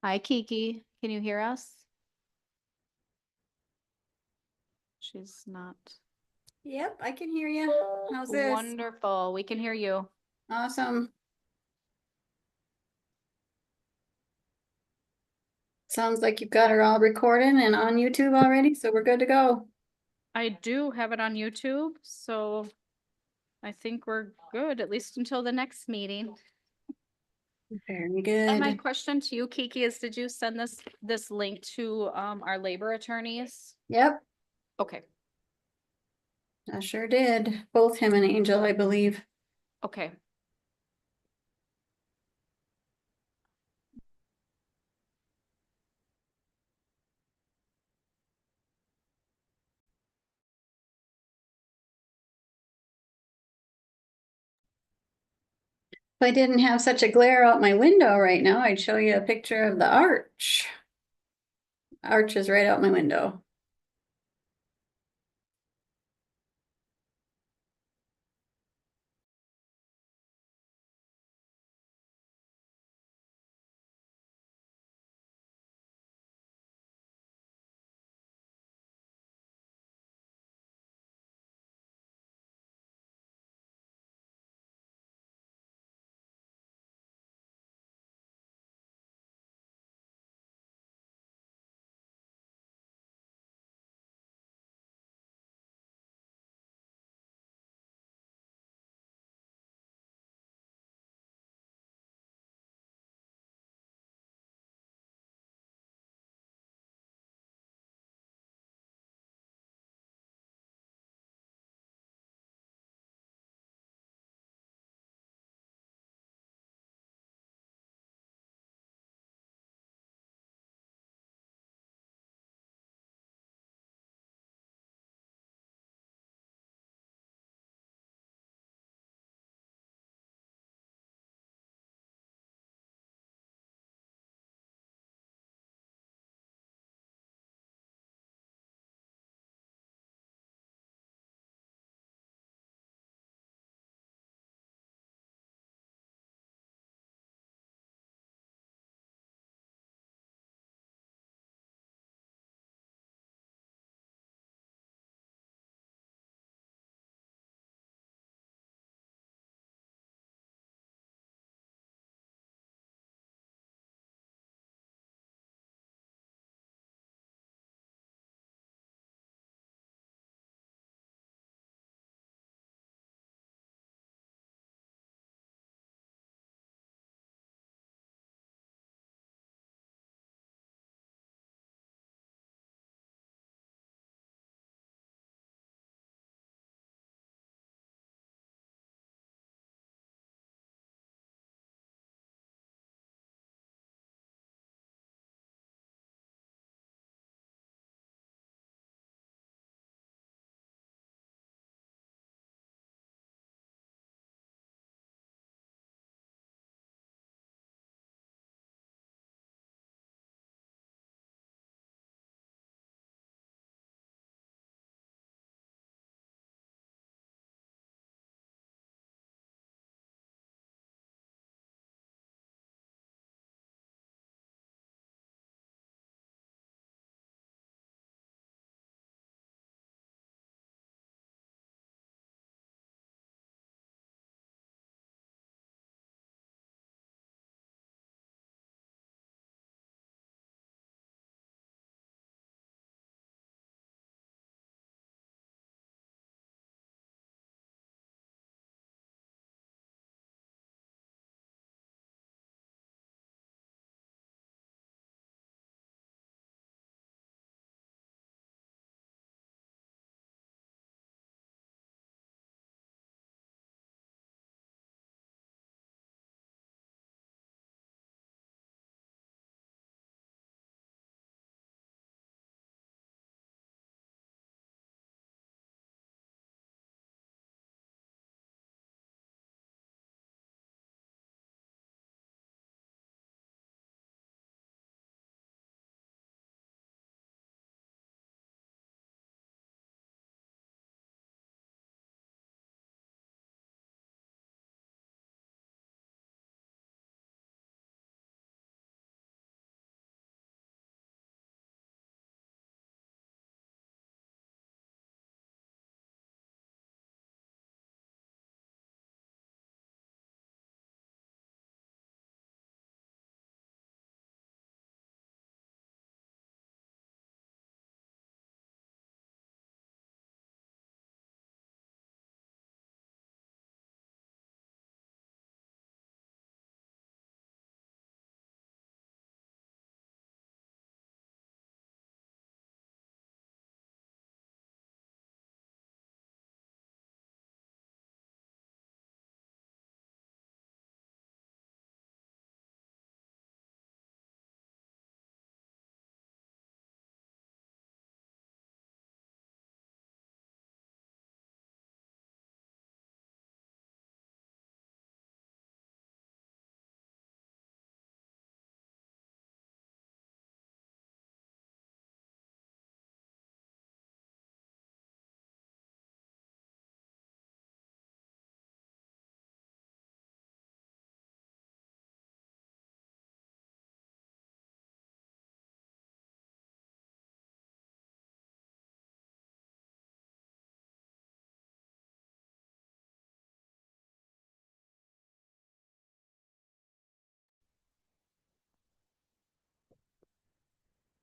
Hi, Kiki. Can you hear us? She's not. Yep, I can hear you. How's this? Wonderful. We can hear you. Awesome. Sounds like you've got her all recording and on YouTube already, so we're good to go. I do have it on YouTube, so I think we're good, at least until the next meeting. Very And my good. question to you, Kiki, is did you send this link to our labor attorneys? Yep, Okay, I sure did. Both him and Angel, I believe. okay. If I didn't have such a glare out my window right now, I'd show you a picture of the arch. Arch is right out my window.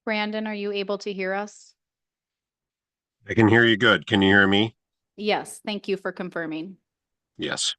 Brandon, are you able to hear us? I can hear you good. Can you hear me? Yes, thank you for confirming. Yes.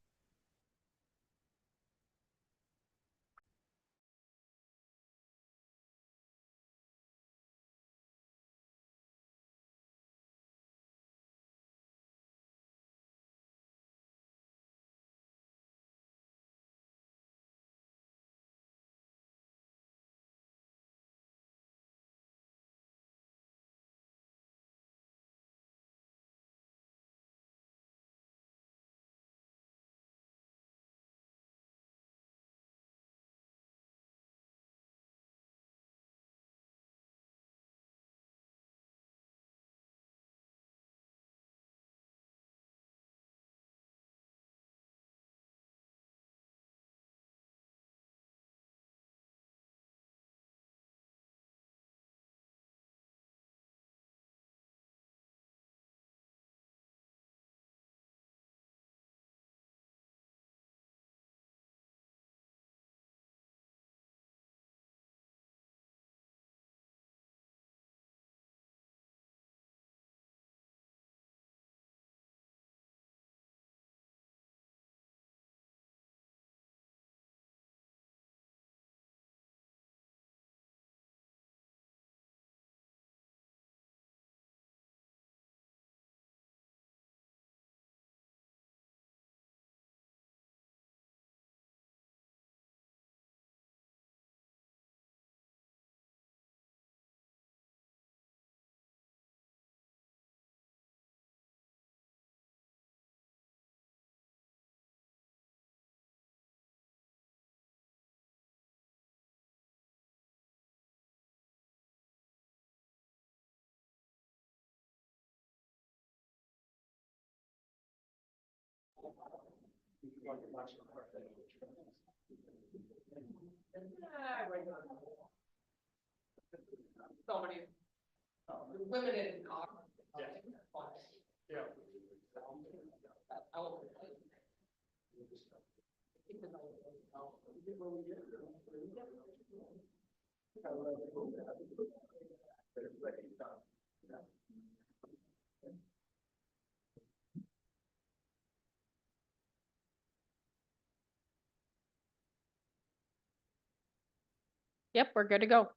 Yep, we're good to go.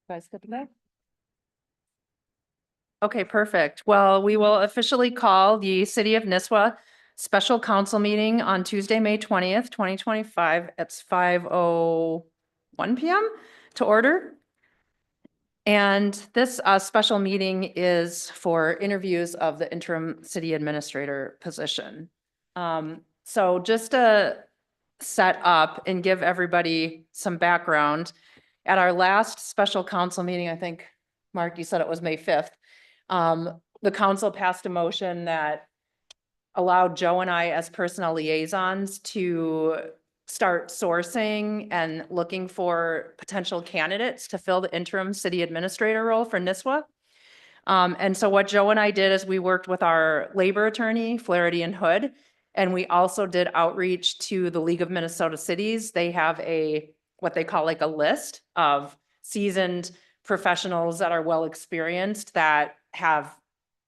Guys, good to go? Okay, perfect. Well, we will officially call the City of Nisswa special council meeting on Tuesday, May 20th, 2025. It's 5:01 PM to order. And this special meeting is for interviews of the interim city administrator position. So just to set up and give everybody some background, at our last special council meeting, I think, Mark, you said it was May 5th, the council passed a motion that allowed Joe and I as personnel liaisons to start sourcing and looking for potential candidates to fill the interim city administrator role for Nisswa. And so what Joe and I did is we worked with our labor attorney, Flaherty and Hood, and we also did outreach to the League of Minnesota Cities. They have what they call like a list of seasoned professionals that are well experienced that have,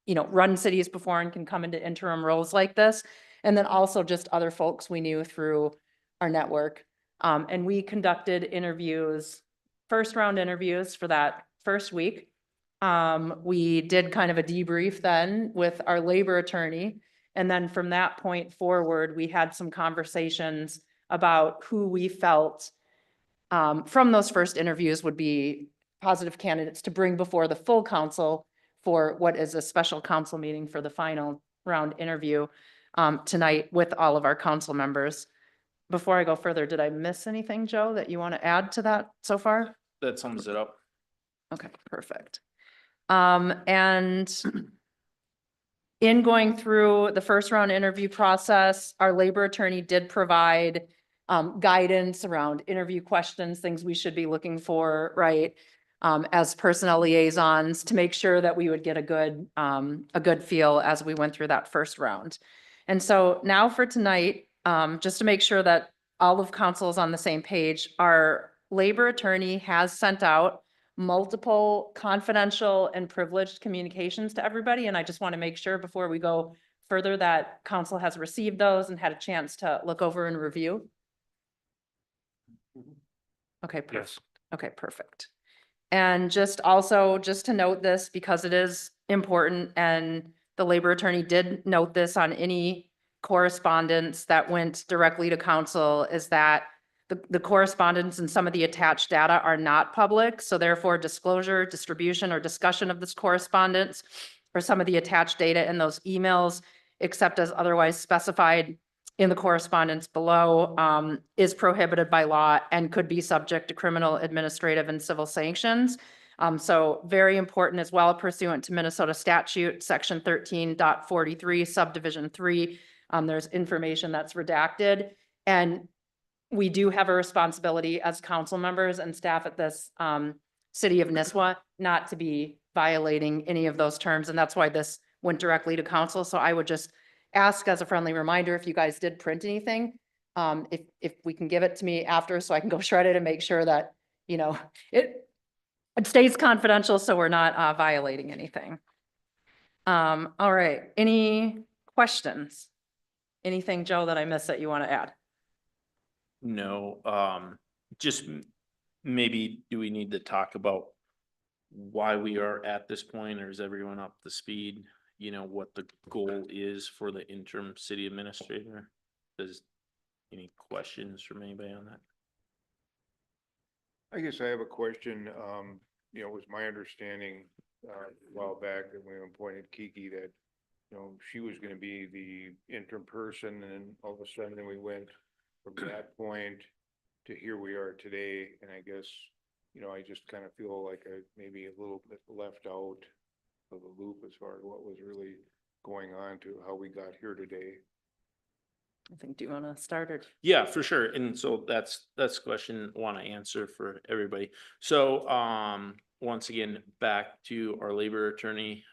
run cities before and can come into interim roles like this. And then also just other folks we knew through our network. And we conducted interviews, first round interviews for that first week. We did kind of a debrief then with our labor attorney. And then from that point forward, we had some conversations about who we felt from those first interviews would be positive candidates to bring before the full council for what is a special council meeting for the final round interview tonight with all of our council members. Before I go further, did I miss anything, Joe, that you want to add to that so far? That sums it up. Okay, perfect. And in going through the first round interview process, our labor attorney did provide guidance around interview questions, things we should be looking for, right? As personnel liaisons to make sure that we would get a good feel as we went through that first round. And so now for tonight, just to make sure that all of council is on the same page, our labor attorney has sent out multiple confidential and privileged communications to everybody, and I just want to make sure before we go further that council has received those and had a chance to look over and review. Okay, perfect. Yes. Okay, perfect. And just also, just to note this, because it is important, and the labor attorney did note this on any correspondence that went directly to council, is that the correspondence and some of the attached data are not public, so therefore disclosure, distribution, or discussion of this correspondence or some of the attached data in those emails, except as otherwise specified in the correspondence below, is prohibited by law and could be subject to criminal, administrative, and civil sanctions. So very important as well, pursuant to Minnesota statute, section 13.43, subdivision 3. There's information that's redacted. And we do have a responsibility as council members and staff at this city of Nisswa not to be violating any of those terms. And that's why this went directly to council. So I would just ask as a friendly reminder, if you guys did print anything, if we can give it to me after so I can go shred it and make sure that, you know, it stays confidential so we're not violating anything. All right, any questions? Anything, Joe, that I missed that you want to add? No, just maybe do we need to talk about why we are at this point, or is everyone up to speed? You know, what the goal is for the interim city administrator? Does any questions from anybody on that? I guess I have a question. You know, it was my understanding a while back that we appointed Kiki that, you know, she was gonna be the interim person, and all of a sudden we went from that point to here we are today. And I guess, you know, I just kind of feel like I maybe a little bit left out of the loop as far as what was really going on to how we got here today. I think, do you want to start or? Yeah, for sure. And so that's a question I want to answer for everybody. So, once again, back to our labor attorney,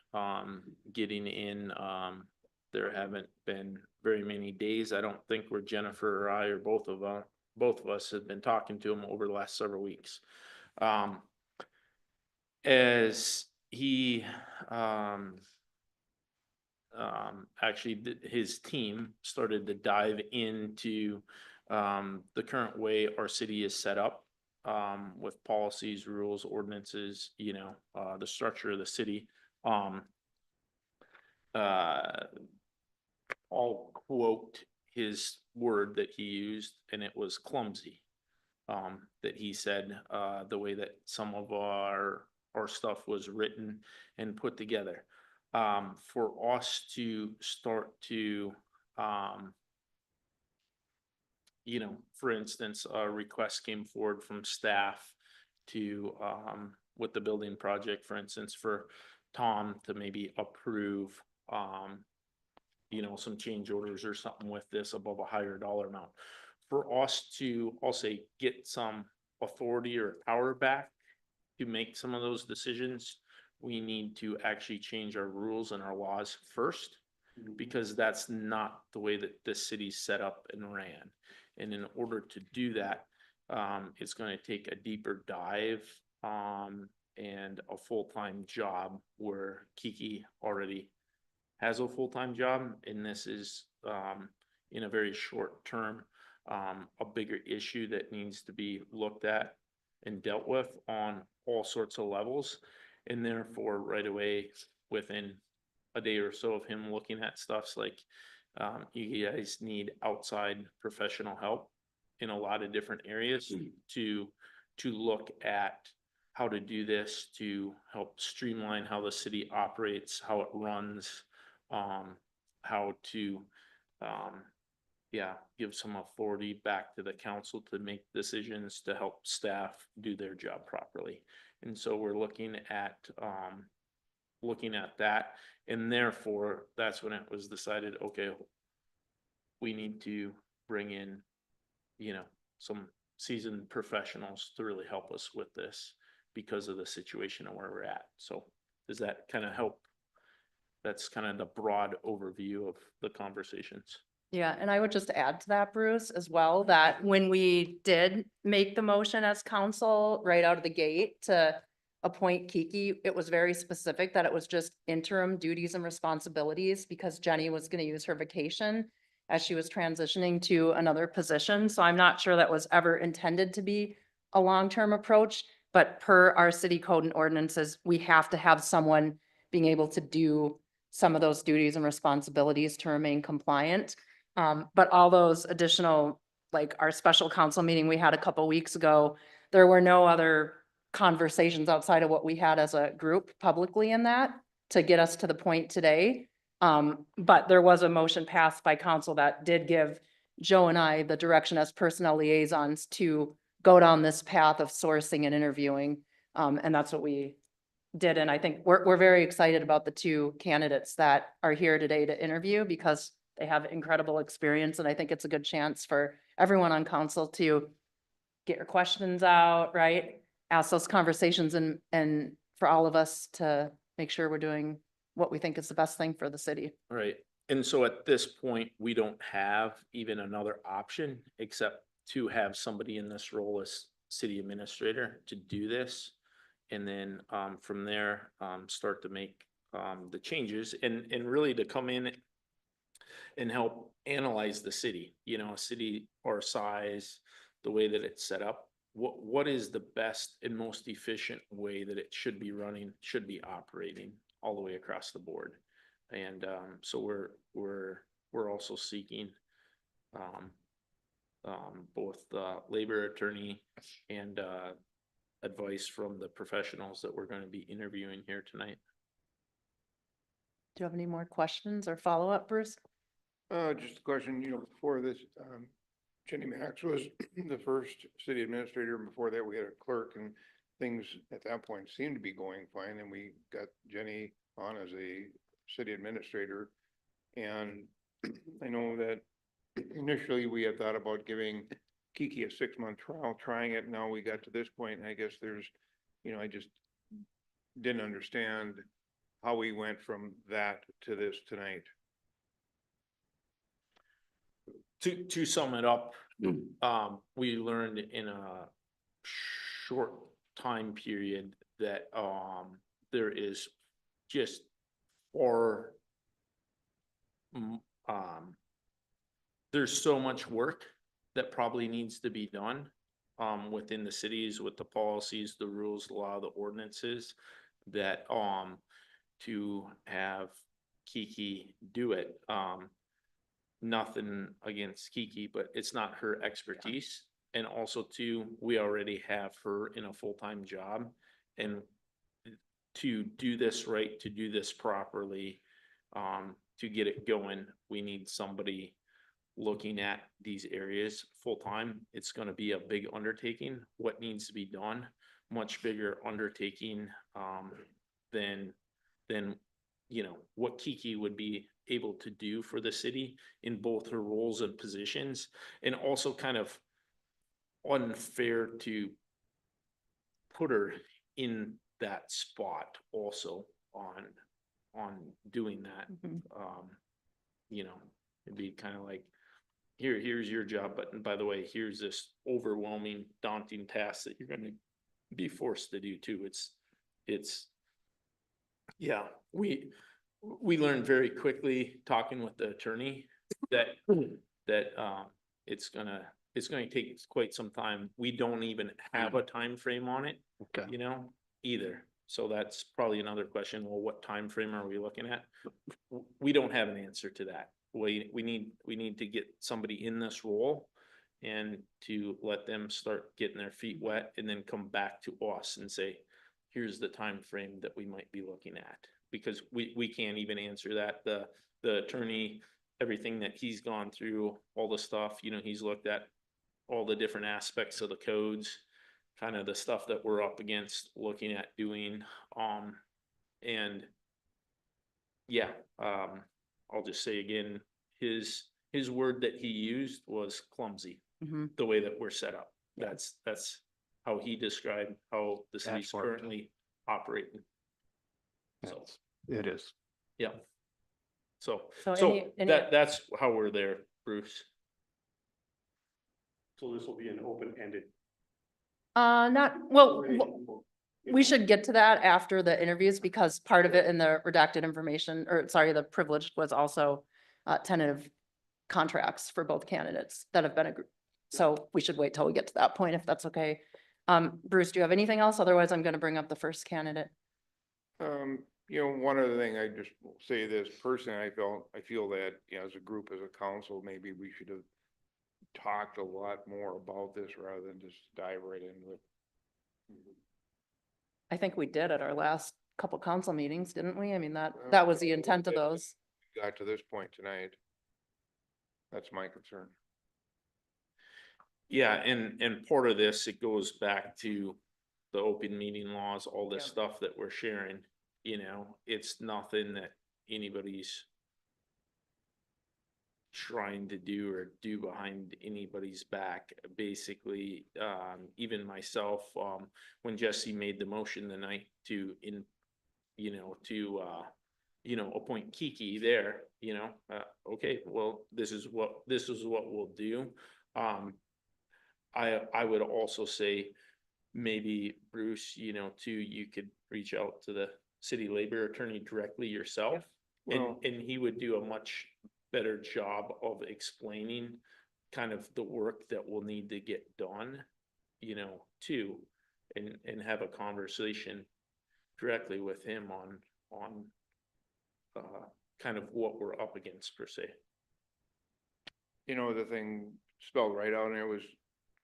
getting in, there haven't been very many days. I don't think where Jennifer or I or both of us have been talking to him over the last several weeks. As he, actually his team started to dive into the current way our city is set up, with policies, rules, ordinances, you know, the structure of the city. I'll quote his word that he used, and it was clumsy. That he said, the way that some of our stuff was written and put together. For us to start to, you know, for instance, a request came forward from staff to, with the building project, for instance, for Tom to maybe approve, you know, some change orders or something with this above a higher dollar amount. For us to, I'll say, get some authority or power back to make some of those decisions, we need to actually change our rules and our laws first, because that's not the way that the city's set up and ran. And in order to do that, it's going to take a deeper dive, and a full-time job, where Kiki already has a full-time job, and this is, in a very short term, a bigger issue that needs to be looked at and dealt with on all sorts of levels. And therefore, right away, within a day or so of him looking at stuffs like, you guys need outside professional help in a lot of different areas to look at how to do this, to help streamline how the city operates, how it runs, how to, give some authority back to the council to make decisions to help staff do their job properly. And so we're looking at that, and therefore that's when it was decided, okay, we need to bring in, you know, some seasoned professionals to really help us with this because of the situation and where we're at. So does that kind of help? That's kind of the broad overview of the conversations. Yeah, and I would just add to that, Bruce, as well, that when we did make the motion as council right out of the gate to appoint Kiki, it was very specific that it was just interim duties and responsibilities because Jenny was gonna use her vacation as she was transitioning to another position. So I'm not sure that was ever intended to be a long-term approach, but per our city code and ordinances, we have to have someone being able to do some of those duties and responsibilities to remain compliant. But all those additional, like our special council meeting we had a couple weeks ago, there were no other conversations outside of what we had as a group publicly in that to get us to the point today. But there was a motion passed by council that did give Joe and I the direction as personnel liaisons to go down this path of sourcing and interviewing. And that's what we did. And I think we're very excited about the two candidates that are here today to interview because they have incredible experience. And I think it's a good chance for everyone on council to get your questions out, right? Ask those conversations and for all of us to make sure we're doing what we think is the best thing for the city. Right. And so at this point, we don't have even another option except to have somebody in this role as city administrator to do this. And then from there, start to make the changes and really to come in and help analyze the city, you know, a city our size, the way that it's set up. What is the best and most efficient way that it should be running, should be operating all the way across the board? And so we're also seeking both the labor attorney and advice from the professionals that we're going to be interviewing here tonight. Do you have any more questions or follow-up, Bruce? Just a question, you know, before this, Jenny Max was the first city administrator, and before that we had a clerk, and things at that point seemed to be going fine, and we got Jenny on as a city administrator. And I know that initially we had thought about giving Kiki a 6-month trial, trying it. Now we got to this point, and I guess there's, you know, I just didn't understand how we went from that to this tonight. To sum it up, we learned in a short time period that there is just there's so much work that probably needs to be done within the cities with the policies, the rules, the law, the ordinances, that to have Kiki do it. Nothing against Kiki, but it's not her expertise. And also too, we already have her in a full-time job, and to do this right, to do this properly, to get it going, we need somebody looking at these areas full-time. It's gonna be a big undertaking. What needs to be done, much bigger undertaking than you know, what Kiki would be able to do for the city in both her roles and positions, and also kind of unfair to put her in that spot also on doing that. Mhm. You know, it'd be kind of like, here's your job, but by the way, here's this overwhelming, daunting task that you're gonna be forced to do too. It's yeah, we learned very quickly talking with the attorney that it's going to take quite some time. We don't even have a time frame on it, you know, either. So that's probably another question. Well, what time frame are we looking at? We don't have an answer to that. We need to get somebody in this role and to let them start getting their feet wet, and then come back to us and say, here's the time frame that we might be looking at, because we can't even answer that. The attorney, everything that he's gone through, all the stuff, you know, he's looked at all the different aspects of the codes, kind of the stuff that we're up against looking at doing. And yeah, I'll just say again, his word that he used was clumsy, Mhm. the way that we're set up. That's how he described how the city's Patchwork. currently operating. So, It is. yeah. So So any- that's how we're there. Bruce? So this will be an open-ended. Not, well, we should get to that after the interviews because part of it in the redacted information, or sorry, the privileged was also tentative contracts for both candidates that have been agreed. So we should wait till we get to that point if that's okay. Bruce, do you have anything else? Otherwise, I'm going to bring up the first candidate. One other thing, I just will say this personally, I feel that, as a group, as a council, maybe we should have talked a lot more about this rather than just dive right into it. I think we did at our last couple council meetings, didn't we? I mean, that was the intent of those. Got to this point tonight. That's my concern. Yeah, and part of this, it goes back to the open meeting laws, all this Yeah. stuff that we're sharing, it's nothing that anybody's trying to do behind anybody's back. Basically, even myself, when Jesse made the motion tonight to appoint Kiki there, okay, well, this is what we'll do. I would also say maybe Bruce, too, you could reach out to the city labor attorney directly yourself. Well- And he would do a much better job of explaining kind of the work that will need to get done, too, and have a conversation directly with him on kind of what we're up against per se. The thing spelled right out there was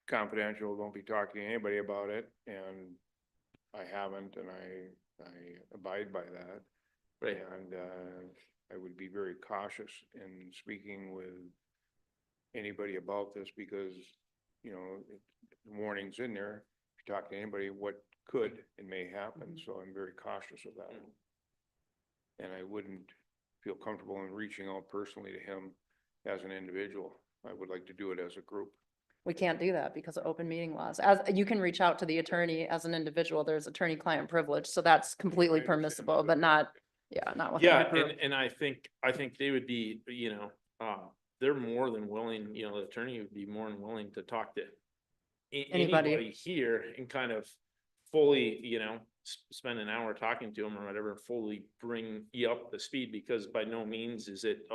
confidential, don't be talking to anybody about it, and I haven't, and I abide by that. Right. And I would be very cautious in speaking with anybody about this because, warnings in there, if you talk to anybody, what could and may happen, so I'm very cautious of that. And I wouldn't feel comfortable in reaching out personally to him as an individual. I would like to do it as a group. We can't do that because of open meeting laws. As you can reach out to the attorney as an individual, there's attorney-client privilege, so that's completely I understand, permissible, but- but not within Yeah, a group. and I think they would be, they're more than willing, the attorney would be more than willing to talk to Anybody. anybody here and kind of fully, spend an hour talking to them or whatever, fully bring you up to speed, because by no means is it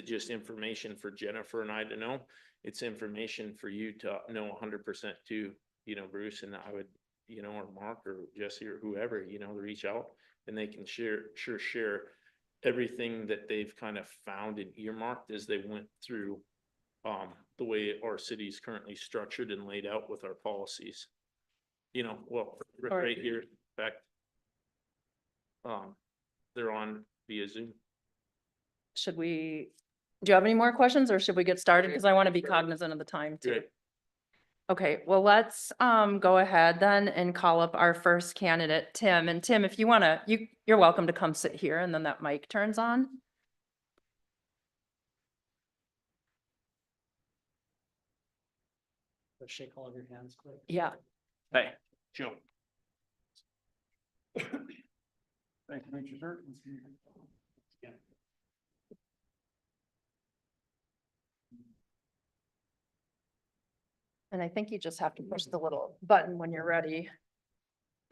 just information for Jennifer and I to know. It's information for you to know 100% too, Bruce, and I would, or Mark or Jesse or whoever, to reach out and they can share everything that they've kind of found and earmarked as they went through the way our city is currently structured and laid out with our policies. Right here, in fact, they're on via Zoom. Do you have any more questions or should we get started? Because I want to be cognizant of the time too. Great. Okay, well, let's go ahead then and call up our first candidate, Tim. And Tim, if you want to, you're welcome to come sit here and then that mic turns on. Shake all of your hands quick. Yeah. Hey, Joe. Thank you, Mr. Sir. Yeah. And I think you just have to push the little button when you're ready.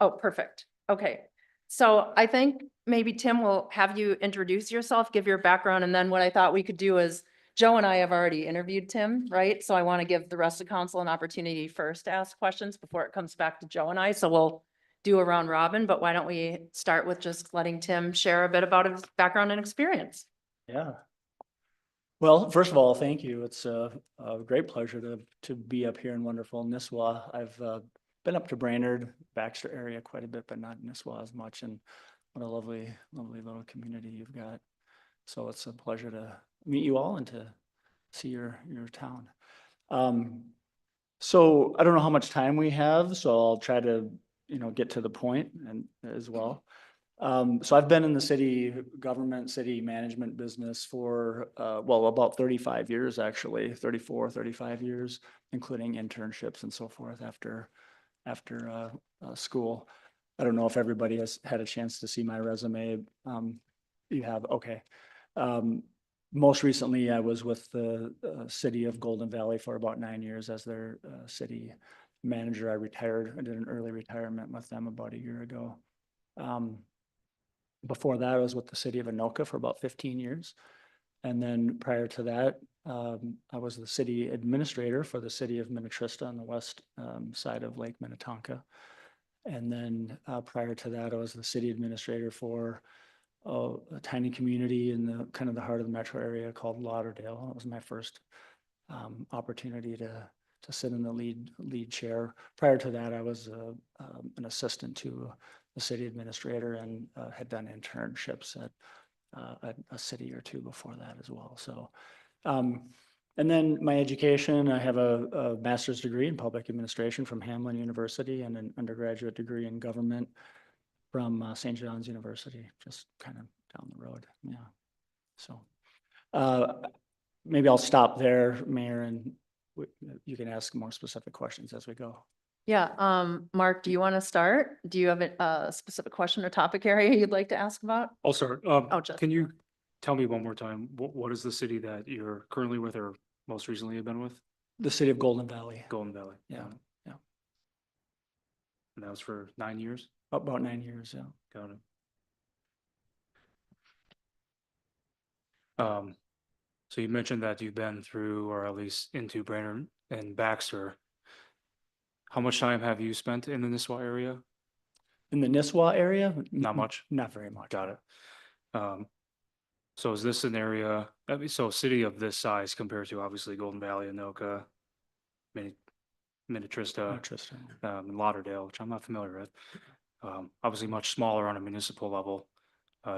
Oh, perfect. Okay. So I think maybe Tim will have you introduce yourself, give your background, and then what I thought we could do is Joe and I have already interviewed Tim, right? So I want to give the rest of council an opportunity first to ask questions before it comes back to Joe and I. So we'll do a round robin, but why don't we start with just letting Tim share a bit about his background and experience? Yeah. Well, first of all, thank you. It's a great pleasure to be up here in wonderful Nisswa. I've been up to Brainerd, Baxter area quite a bit, but not Nisswa as much. And what a lovely, lovely little community you've got. So it's a pleasure to meet you all and to see your town. So I don't know how much time we have, so I'll try to, get to the point and as well. So I've been in the city government, city management business for, about 35 years, actually, 35 years, including internships and so forth after school. I don't know if everybody has had a chance to see my resume. You have, okay. Most recently, I was with the city of Golden Valley for about 9 years as their city manager. I retired. I did an early retirement with them about a year ago. Before that, I was with the city of Anoka for about 15 years. And then prior to that, I was the city administrator for the city of Minnetrista on the west side of Lake Minnetonka. And then prior to that, I was the city administrator for a tiny community in the kind of the heart of the metro area called Lauderdale. It was my first opportunity to sit in the lead chair. Prior to that, I was an assistant to the city administrator and had done internships at a city or two before that as well. So, and then my education, I have a master's degree in public administration from Hamline University and an undergraduate degree in government from St. John's University, just kind of down the road. Yeah. So maybe I'll stop there, Mayor, and you can ask more specific questions as we go. Yeah, Mark, do you want to start? Do you have a specific question or topic area you'd like to ask about? I'll start. Jeff. Can you tell me one more time, what is the city that you're currently with or most recently have been with? The city of Golden Valley. Golden Valley. Yeah, yeah. And that was for 9 years? About 9 years, yeah. Got it. So you mentioned that you've been through, or at least into Brainerd and Baxter. How much time have you spent in the Nisswa area? In the Nisswa area? Not much? Not very much. Got it. So is this an area, I mean, so a city of this size compared to obviously Golden Valley, Anoka, Minnetrista, Interesting. and Lauderdale, which I'm not familiar with. Obviously much smaller on a municipal level.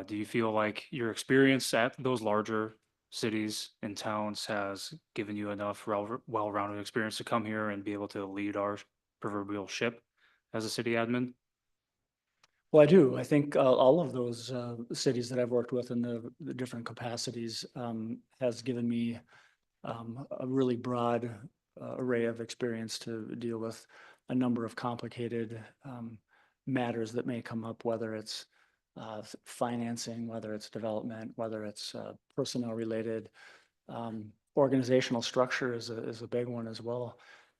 Do you feel like your experience at those larger cities and towns has given you enough well-rounded experience to come here and be able to lead our proverbial ship as a city admin? Well, I do. I think all of those cities that I've worked with in the different capacities has given me a really broad array of experience to deal with a number of complicated matters that may come up, whether it's financing, whether it's development, whether it's personnel related. Organizational structure is a big one as well.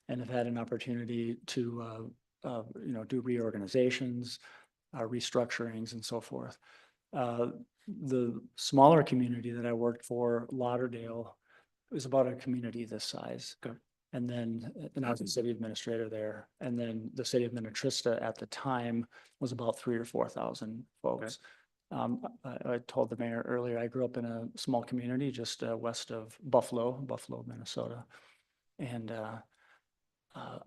And I've had an opportunity to do reorganizations, restructurings and so forth. The smaller community that I worked for, Lauderdale, was about a community this size. Okay. And then, I was the city administrator there. And then the city of Minnetrista at the time was about 3,000 or 4,000 folks. I told the mayor earlier, I grew up in a small community just west of Buffalo, Minnesota. And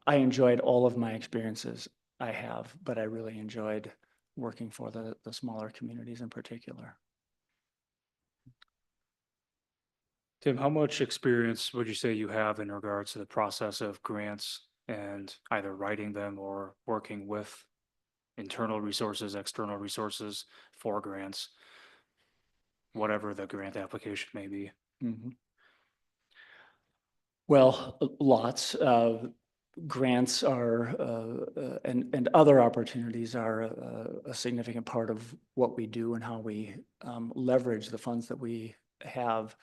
I enjoyed all of my experiences I have, but I really enjoyed working for the smaller communities in particular. Tim, how much experience would you say you have in regards to the process of grants and either writing them or working with internal resources, external resources for grants, whatever the grant application may be? Mm-hmm. Well, lots of grants are and other opportunities are a significant part of what we do and how we leverage the funds that we have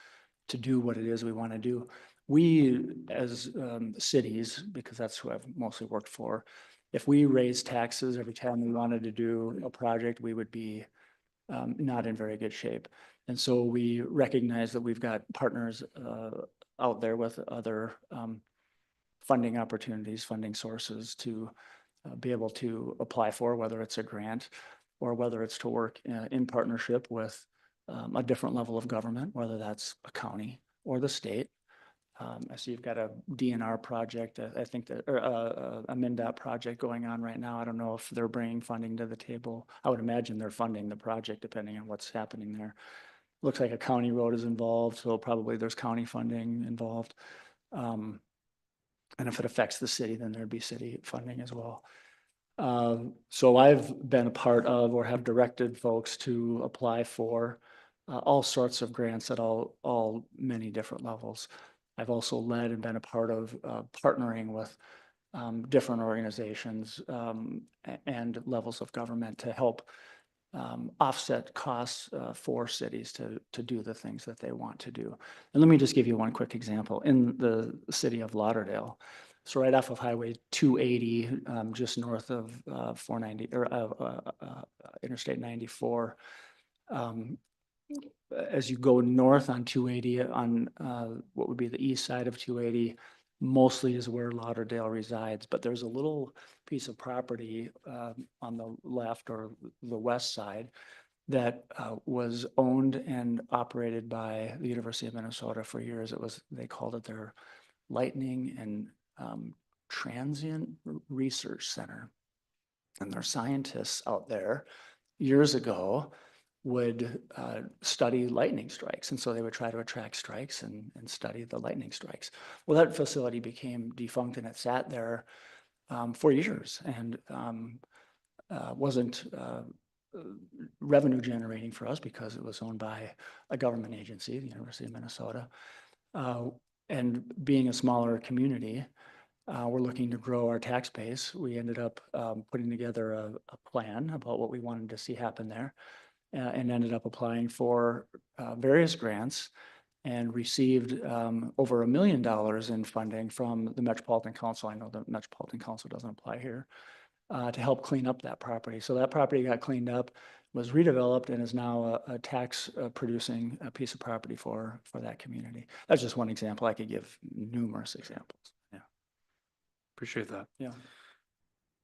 to do what it is we want to do. We, as cities, because that's who I've mostly worked for, if we raise taxes every time we wanted to do a project, we would be not in very good shape. And so we recognize that we've got partners out there with other funding opportunities, funding sources to be able to apply for, whether it's a grant or whether it's to work in partnership with a different level of government, whether that's a county or the state. I see you've got a DNR project, I think that, or a MnDOT project going on right now. I don't know if they're bringing funding to the table. I would imagine they're funding the project depending on what's happening there. Looks like a county road is involved, so probably there's county funding involved. And if it affects the city, then there'd be city funding as well. So I've been a part of or have directed folks to apply for all sorts of grants at all many different levels. I've also led and been a part of partnering with different organizations and levels of government to help offset costs for cities to do the things that they want to do. And let me just give you one quick example. In the city of Lauderdale, so right off of Highway 280, just north of 490 or Interstate 94, as you go north on 280 on what would be the east side of 280, mostly is where Lauderdale resides, but there's a little piece of property on the left or the west side that was owned and operated by the University of Minnesota for years. They called it their Lightning and Transient Research Center. And their scientists out there years ago would study lightning strikes. And so they would try to attract strikes and study the lightning strikes. Well, that facility became defunct and it sat there for years and wasn't revenue generating for us because it was owned by a government agency, the University of Minnesota. And being a smaller community, we're looking to grow our tax base. We ended up putting together a plan about what we wanted to see happen there. And ended up applying for various grants and received over $1 million in funding from the Metropolitan Council. I know the Metropolitan Council doesn't apply here to help clean up that property. So that property got cleaned up, was redeveloped, and is now a tax producing piece of property for that community. That's just one example. I could give numerous examples. Yeah. Appreciate that. Yeah.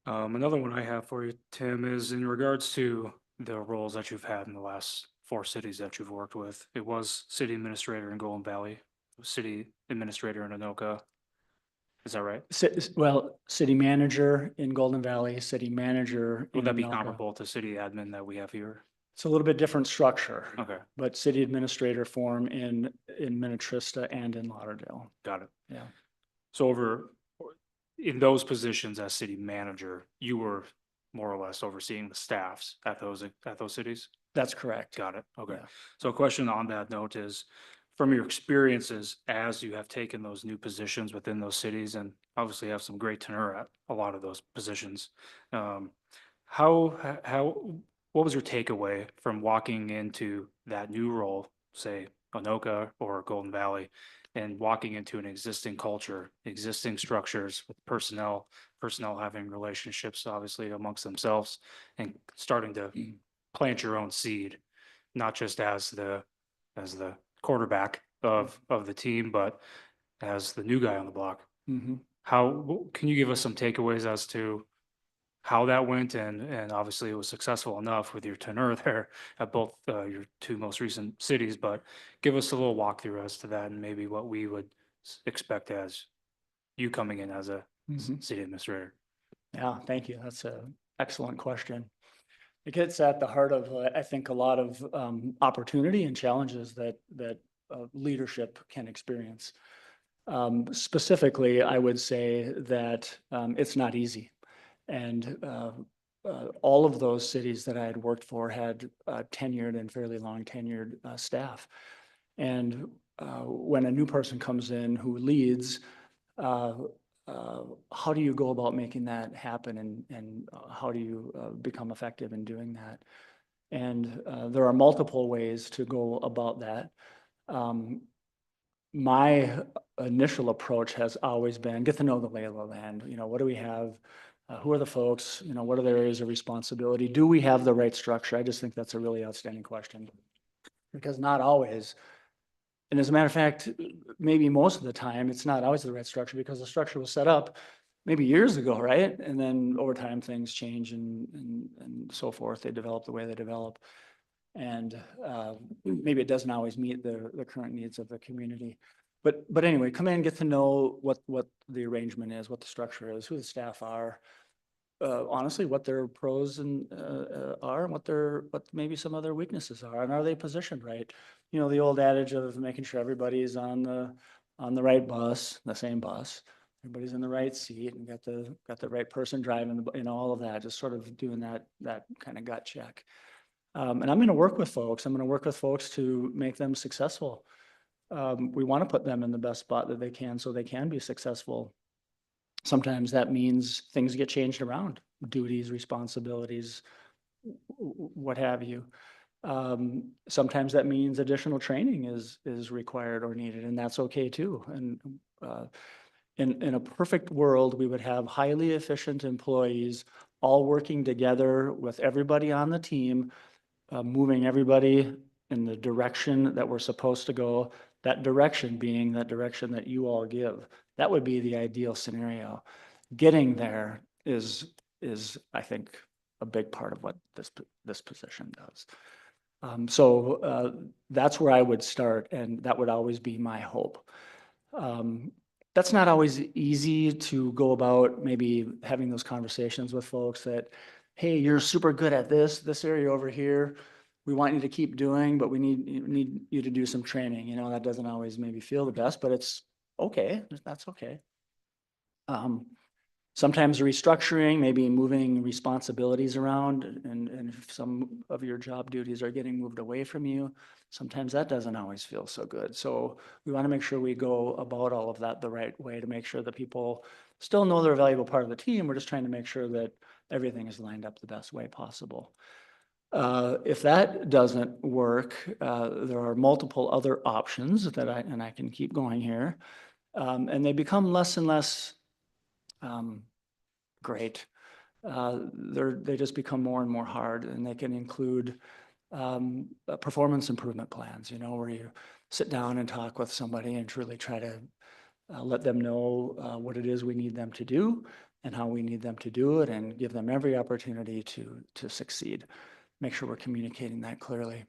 Another one I have for you, Tim, is in regards to the roles that you've had in the last 4 cities that you've worked with. It was city administrator in Golden Valley, it was city administrator in Anoka. Is that right? Well, city manager in Golden Valley, city manager in Would that be Anoka. comparable to city admin that we have here? It's a little bit different structure. Okay, But city administrator form in Minnetrista and in Lauderdale. got it. Yeah. So in those positions as city manager, you were more or less overseeing the staffs at those cities? That's correct. Got it. Okay. Yeah. So a question on that note is, from your experiences as you have taken those new positions within those cities and obviously have some great tenure at a lot of those positions, what was your takeaway from walking into that new role, say Anoka or Golden Valley, and walking into an existing culture, existing structures with personnel having relationships obviously amongst themselves and starting to plant your own seed, not just as the quarterback of the team, but as the new guy on the block. Mhm. Can you give us some takeaways as to how that went? And obviously it was successful enough with your tenure there at both your 2 most recent cities, but give us a little walkthrough as to that and maybe what we would expect as you coming in as a Mhm. city administrator. Yeah, thank you. That's an excellent question. It gets at the heart of, I think, a lot of opportunity and challenges that leadership can experience. Specifically, I would say that it's not easy. And all of those cities that I had worked for had tenured and fairly long tenured staff. And when a new person comes in who leads, how do you go about making that happen, and how do you become effective in doing that? And there are multiple ways to go about that. My initial approach has always been get to know the lay of the land. What do we have? Who are the folks? What are their areas of responsibility? Do we have the right structure? I just think that's a really outstanding question, because not always. And as a matter of fact, maybe most of the time, it's not always the right structure because the structure was set up maybe years ago, right? And then over time, things change and so forth. They develop the way they develop. And maybe it doesn't always meet the current needs of the community. But anyway, come in, get to know what the arrangement is, what the structure is, who the staff are, honestly, what their pros and are, and what maybe some other weaknesses are, and are they positioned right? The old adage of making sure everybody's on the right bus, the same bus, everybody's in the right seat, and got the right person driving, all of that, just sort of doing that kind of gut check. And I'm going to work with folks. I'm going to work with folks to make them successful. We want to put them in the best spot that they can so they can be successful. Sometimes that means things get changed around, duties, responsibilities, what have you. Sometimes that means additional training is required or needed, and that's okay too. And in a perfect world, we would have highly efficient employees all working together with everybody on the team, moving everybody in the direction that we're supposed to go, that direction being that direction that you all give. That would be the ideal scenario. Getting there is, I think, a big part of what this position does. That's where I would start, and that would always be my hope. That's not always easy to go about, maybe having those conversations with folks that, hey, you're super good at this area over here. We want you to keep doing, but we need you to do some training. You know, that doesn't always maybe feel the best, but it's okay. That's okay. Sometimes restructuring, maybe moving responsibilities around, and if some of your job duties are getting moved away from you, sometimes that doesn't always feel so good. So we want to make sure we go about all of that the right way to make sure that people still know they're a valuable part of the team. We're just trying to make sure that everything is lined up the best way possible. If that doesn't work, there are multiple other options that I can keep going here. And they become less and less great. They just become more and more hard, and they can include performance improvement plans, you know, where you sit down and talk with somebody and truly try to let them know what it is we need them to do and how we need them to do it, and give them every opportunity to succeed. Make sure we're communicating that clearly.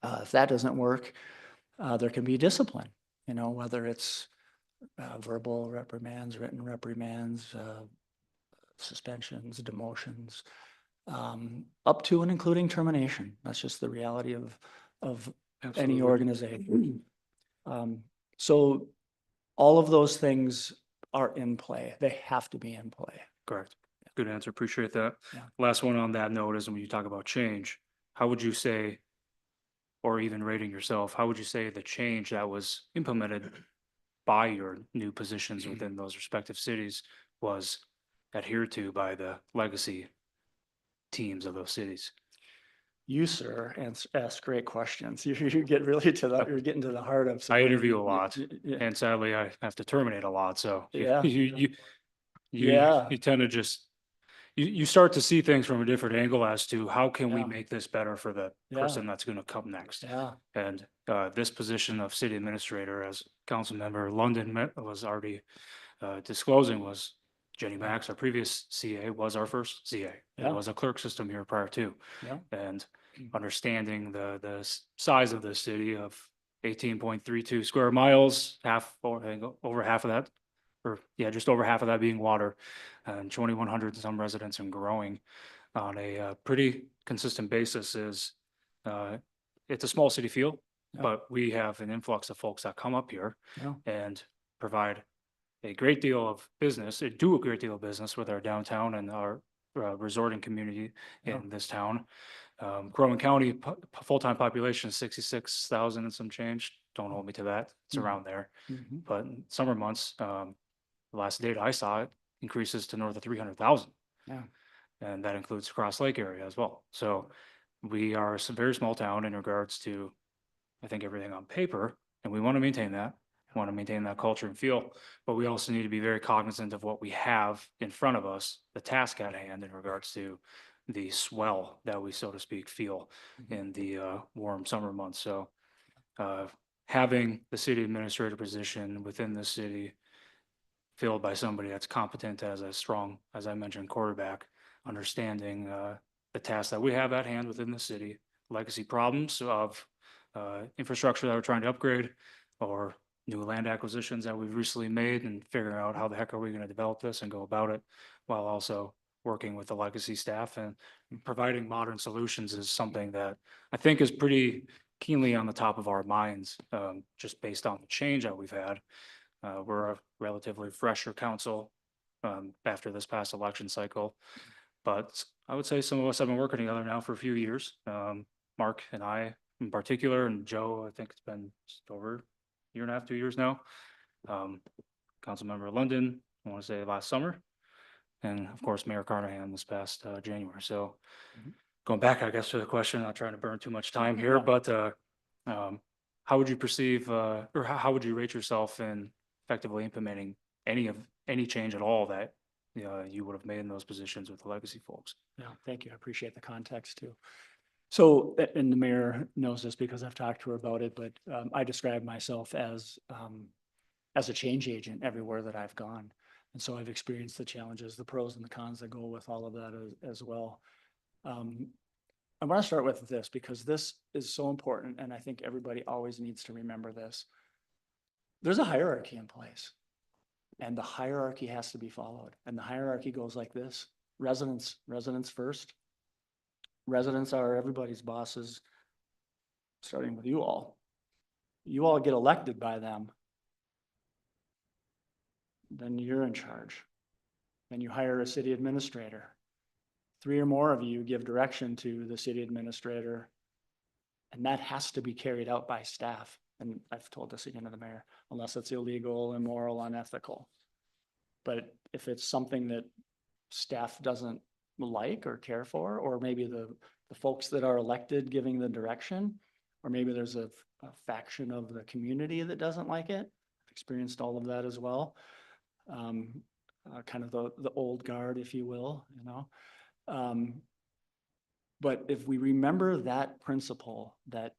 If that doesn't work, there can be discipline, you know, whether it's verbal reprimands, written reprimands, suspensions, demotions, up to and including termination. That's just the reality of any Absolutely. organization. So all of those things are in play. They have to be in play. Correct. Good answer. Appreciate that. Yeah. Last one on that note is when you talk about change, how would you say, or even rating yourself, how would you say the change that was implemented by your new positions within those respective cities was adhered to by the legacy teams of those cities? You, sir, ask great questions. You get really you're getting to the heart of. I interview a lot, Yeah. and sadly I have to terminate a lot, so Yeah. you tend to just, you start to see things from a different angle as to how can we Yeah. make this better for the Yeah. person that's gonna come next. Yeah. And this position of city administrator, as Councilmember London was already disclosing, was Jenny Max, our previous CA, was our first CA. Yeah. It was a clerk system here prior to. Yeah. And understanding the size of the city of 18.32 square miles, half, or I think over half of that, or yeah, just over half of that being water, and 2,100 some residents and growing on a pretty consistent basis is, it's a small city feel, Yeah. but we have an influx of folks that come up here Yeah. and provide a great deal of business, do a great deal of business with our downtown and our resorting community Yeah. in this town. Crow Wing County full-time population is 66,000 and some change. Don't hold me to that. It's Mhm. around there. Mhm. But in summer months, the last data I saw, it increases to north of 300,000. Yeah. And that includes Cross Lake area as well. So we are a very small town in regards to, I think, everything on paper, and we want to maintain that. Want to maintain that culture and feel, but we also need to be very cognizant of what we have in front of us, the task at hand in regards to the swell that we, so to speak, feel in the warm summer months. So having the city administrator position within the city filled by somebody that's competent as a strong, as I mentioned, quarterback, understanding the tasks that we have at hand within the city, legacy problems of infrastructure that we're trying to upgrade, or new land acquisitions that we've recently made, and figuring out how the heck are we going to develop this and go about it, while also working with the legacy staff and providing modern solutions is something that I think is pretty keenly on the top of our minds, just based on the change that we've had. We're a relatively fresher council after this past election cycle, but I would say some of us have been working together now for a few years. Mark and I in particular, and Joe, I think it's been just over a year and a half, 2 years now. Councilmember London, I want to say last summer. and of course, Mayor Carnahan this past January. So Mhm. going back, I guess, to the question, not trying to burn too much time here, Yeah. but how would you perceive, or how would you rate yourself in effectively implementing any change at all that you would have made in those positions with the legacy folks? Yeah, thank you. I appreciate the context too. So, and the mayor knows this because I've talked to her about it, but I describe myself as a change agent everywhere that I've gone. And so I've experienced the challenges, the pros and the cons that go with all of that as well. I want to start with this because this is so important, and I think everybody always needs to remember this. There's a hierarchy in place, and the hierarchy has to be followed. And the hierarchy goes like this: residents first. Residents are everybody's bosses, starting with you all. You all get elected by them. Then you're in charge. Then you hire a city administrator. 3 or more of you give direction to the city administrator, and that has to be carried out by staff. And I've told this again to the mayor, unless it's illegal, immoral, unethical. But if it's something that staff doesn't like or care for, or maybe the folks that are elected giving the direction, or maybe there's a faction of the community that doesn't like it. I've experienced all of that as well. Kind of the old guard, if you will, you know. But if we remember that principle, that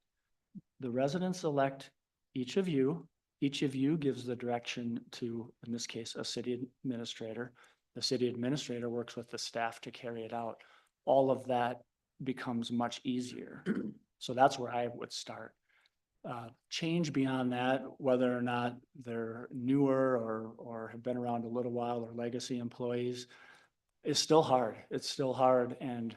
the residents elect each of you gives the direction to, in this case, a city administrator. The city administrator works with the staff to carry it out. All of that becomes much easier. So that's where I would start. Change beyond that, whether or not they're newer or have been around a little while or legacy employees, is still hard. It's still hard. And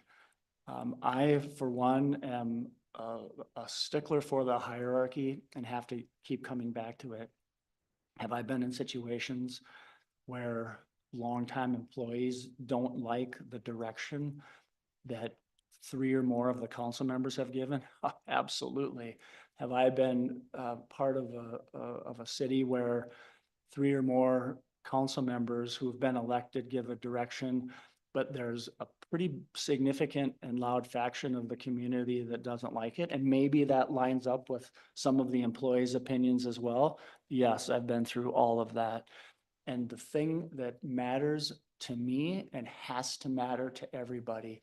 I, for one, am a stickler for the hierarchy and have to keep coming back to it. Have I been in situations where longtime employees don't like the direction that 3 or more of the council members have given? Absolutely. Have I been part of a city where 3 or more council members who've been elected give a direction, but there's a pretty significant and loud faction of the community that doesn't like it? And maybe that lines up with some of the employees' opinions as well. Yes, I've been through all of that. And the thing that matters to me and has to matter to everybody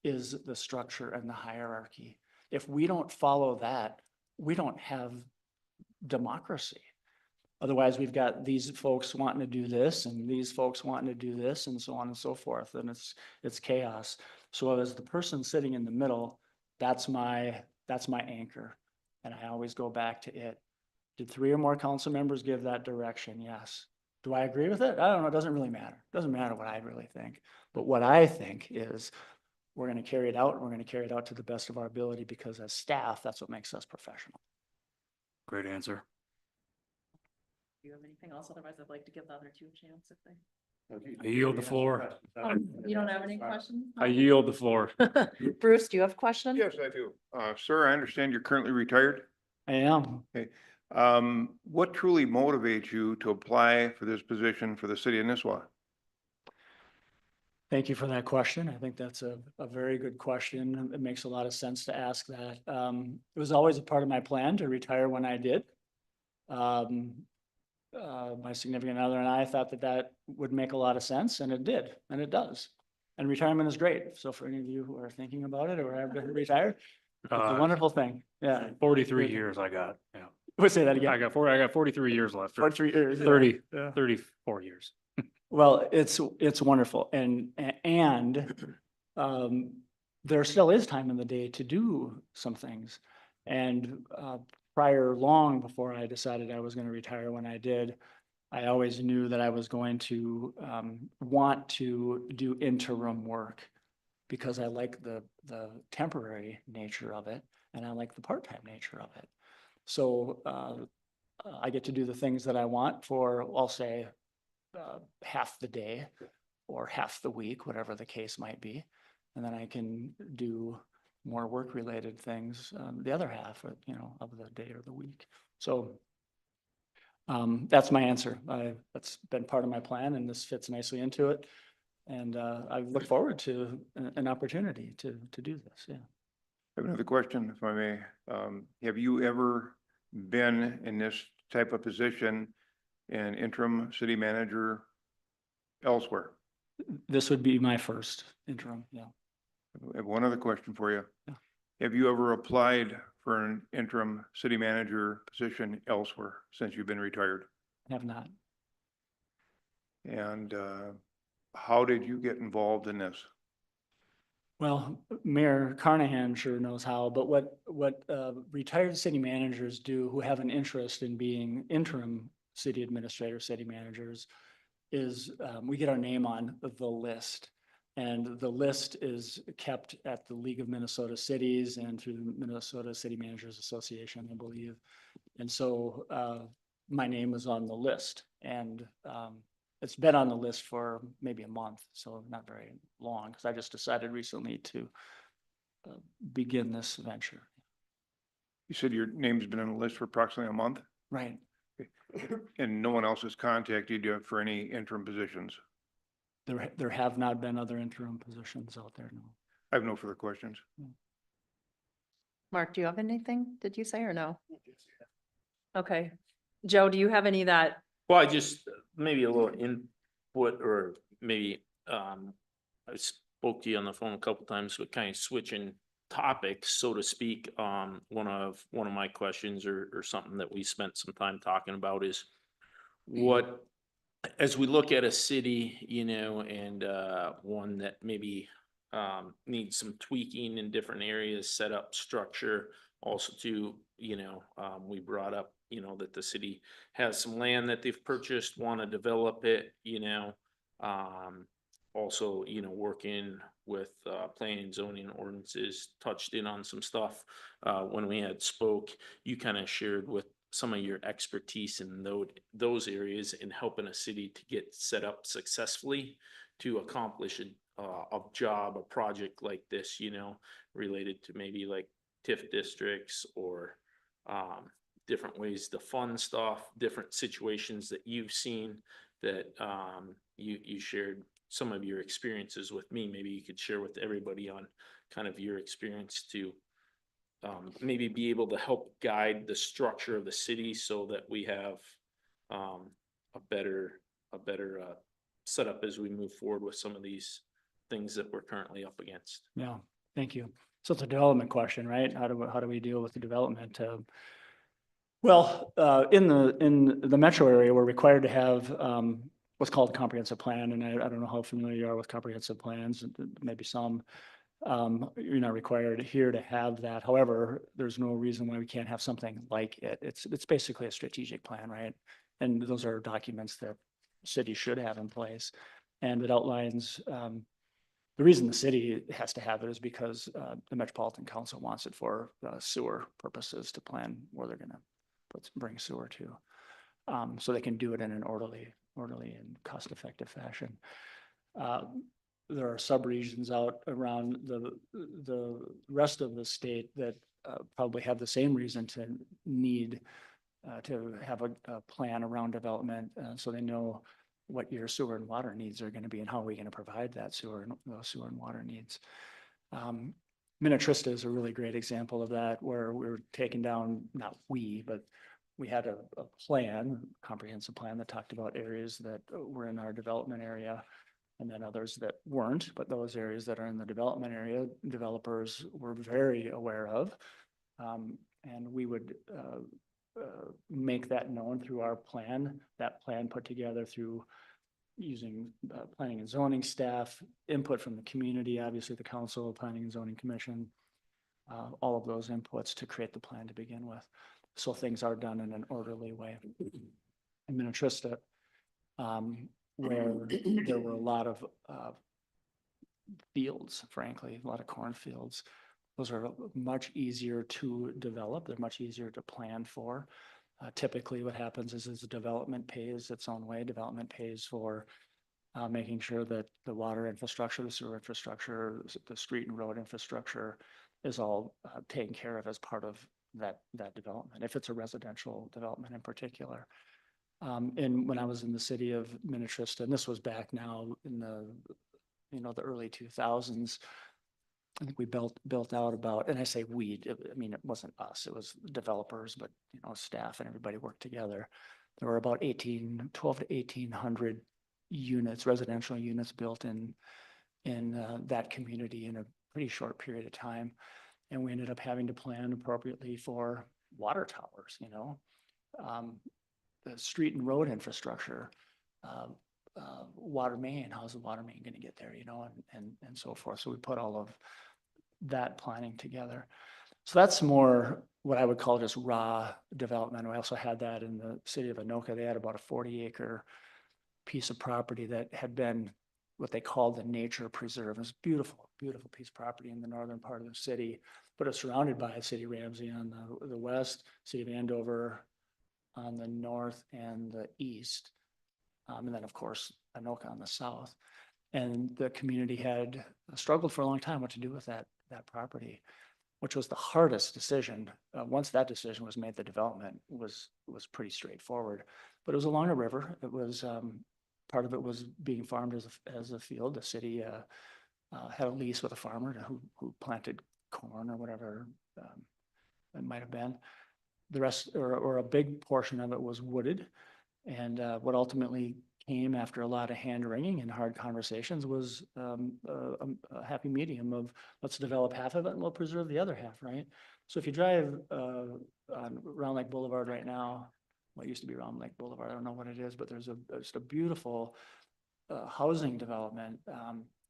is the structure and the hierarchy. If we don't follow that, we don't have democracy. Otherwise, we've got these folks wanting to do this and these folks wanting to do this and so on and so forth. And it's chaos. So as the person sitting in the middle, that's my anchor. And I always go back to it. Did 3 or more council members give that direction? Yes. Do I agree with it? I don't know. It doesn't really matter. It doesn't matter what I really think. But what I think is we're going to carry it out. We're going to carry it out to the best of our ability because as staff, that's what makes us professional. Great answer. Do you have anything else? Otherwise, I'd like to give the other 2 a chance if they. I yield the floor. You don't have any questions? I yield the floor. Bruce, do you have a question? Yes, I do. Sir, I understand you're currently retired. I am. What truly motivates you to apply for this position for the city of Nisswa? Thank you for that question. I think that's a very good question. It makes a lot of sense to ask that. It was always a part of my plan to retire when I did. My significant other and I thought that would make a lot of sense, and it did, and it does. And retirement is great. So for any of you who are thinking about it or have been retired, it's a wonderful thing. Yeah. 43 years I got, yeah. We'll say that again. I got 43 years left. 43 years. yeah. 30, Yeah. 34 years. Well, it's wonderful. And there still is time in the day to do some things. And long before I decided I was going to retire when I did, I always knew that I was going to want to do interim work because I like the temporary nature of it and I like the part-time nature of it. So I get to do the things that I want for, I'll say, half the day or half the week, whatever the case might be. And then I can do more work-related things the other half, of the day or the week. So that's my answer. That's been part of my plan, and this fits nicely into it. And I look forward to an opportunity to do this, yeah. I have another question, if I may. Have you ever been in this type of position, an interim city manager elsewhere? This would be my first interim, yeah. I have one other question for you. Yeah. Have you ever applied for an interim city manager position elsewhere since you've been retired? Have not. And how did you get involved in this? Well, Mayor Carnahan sure knows how, but what retired city managers do who have an interest in being interim city administrators, city managers, is we get our name on the list. And the list is kept at the League of Minnesota Cities and through the Minnesota City Managers Association, I believe. And so my name is on the list, and it's been on the list for maybe a month, so not very long, because I just decided recently to begin this venture. You said your name's been on the list for approximately a month, Right. and no one else has contacted you for any interim positions? There have not been other interim positions out there, no. I have no further questions. Mark, do you have anything, did you say, or no? Okay. Joe, do you have any that, Well, I just, maybe a little input, or maybe, I spoke to you on the phone a couple times, but kind of switching topics, so to speak. One of my questions, or something that we spent some time talking about, is what, as we look at a city, you know, and one that maybe needs some tweaking in different areas, set up structure, also to, you know, we brought up, you know, that the city has some land that they've purchased, want to develop it, you know. Also, you know, working with planning and zoning ordinances, touched in on some stuff. When we had spoke, you kind of shared with some of your expertise in those areas in helping a city to get set up successfully to accomplish a job, a project like this, you know, related to maybe like TIF districts, or different ways to fund stuff, different situations that you've seen that you shared some of your experiences with me. Maybe you could share with everybody on kind of your experience to maybe be able to help guide the structure of the city, so that we have a better setup as we move forward with some of these things that we're currently up against. Yeah, thank you. So it's a development question, right? How do we deal with the development? Well, in the metro area, we're required to have what's called a comprehensive plan, and I don't know how familiar you are with comprehensive plans, maybe some. You're not required here to have that. However, there's no reason why we can't have something like it. It's basically a strategic plan, right? And those are documents that cities should have in place. And it outlines, the reason the city has to have it is because the Metropolitan Council wants it for sewer purposes, to plan where they're gonna bring sewer to. So they can do it in an orderly and cost-effective fashion. There are subregions out around the rest of the state that probably have the same reason to need to have a plan around development, so they know what your sewer and water needs are going to be, and how are we going to provide that sewer and water needs. Minnetrista is a really great example of that, where we're taking down, not we, but we had a plan, comprehensive plan, that talked about areas that were in our development area, and then others that weren't, but those areas that are in the development area, developers were very aware of. And we would make that known through our plan, that plan put together through using planning and zoning staff, input from the community, obviously the council, planning and zoning commission, all of those inputs to create the plan to begin with. So things are done in an orderly way. In Minnetrista, where there were a lot of fields, frankly, a lot of cornfields. Those are much easier to develop. They're much easier to plan for. Typically what happens is the development pays its own way. Development pays for making sure that the water infrastructure, the sewer infrastructure, the street and road infrastructure is all taken care of as part of that development, if it's a residential development in particular. And when I was in the city of Minnetrista, and this was back now in the the early 2000s. I think we built out about, and I say we, I mean, it wasn't us, it was developers, but staff and everybody worked together. There were about 12 to 1800 units, residential units built in that community in a pretty short period of time. And we ended up having to plan appropriately for water towers, the street and road infrastructure, water main, how's the water main gonna get there, and so forth. So we put all of that planning together. So that's more what I would call just raw development. We also had that in the city of Anoka. They had about a 40-acre piece of property that had been what they called the nature preserve. It was beautiful, beautiful piece of property in the northern part of the city, but it's surrounded by City of Ramsey on the west, City of Andover on the north and the east. And then of course, Anoka on the south. And the community had struggled for a long time what to do with that property, which was the hardest decision. Once that decision was made, the development was pretty straightforward. But it was along a river. It was part of it was being farmed as a field. The city had a lease with a farmer who planted corn or whatever it might have been. The rest, or a big portion of it, was wooded. And what ultimately came after a lot of hand wringing and hard conversations was a happy medium of let's develop half of it and we'll preserve the other half, right? So if you drive on Round Lake Boulevard right now, what used to be Round Lake Boulevard, I don't know what it is, but there's just a beautiful housing development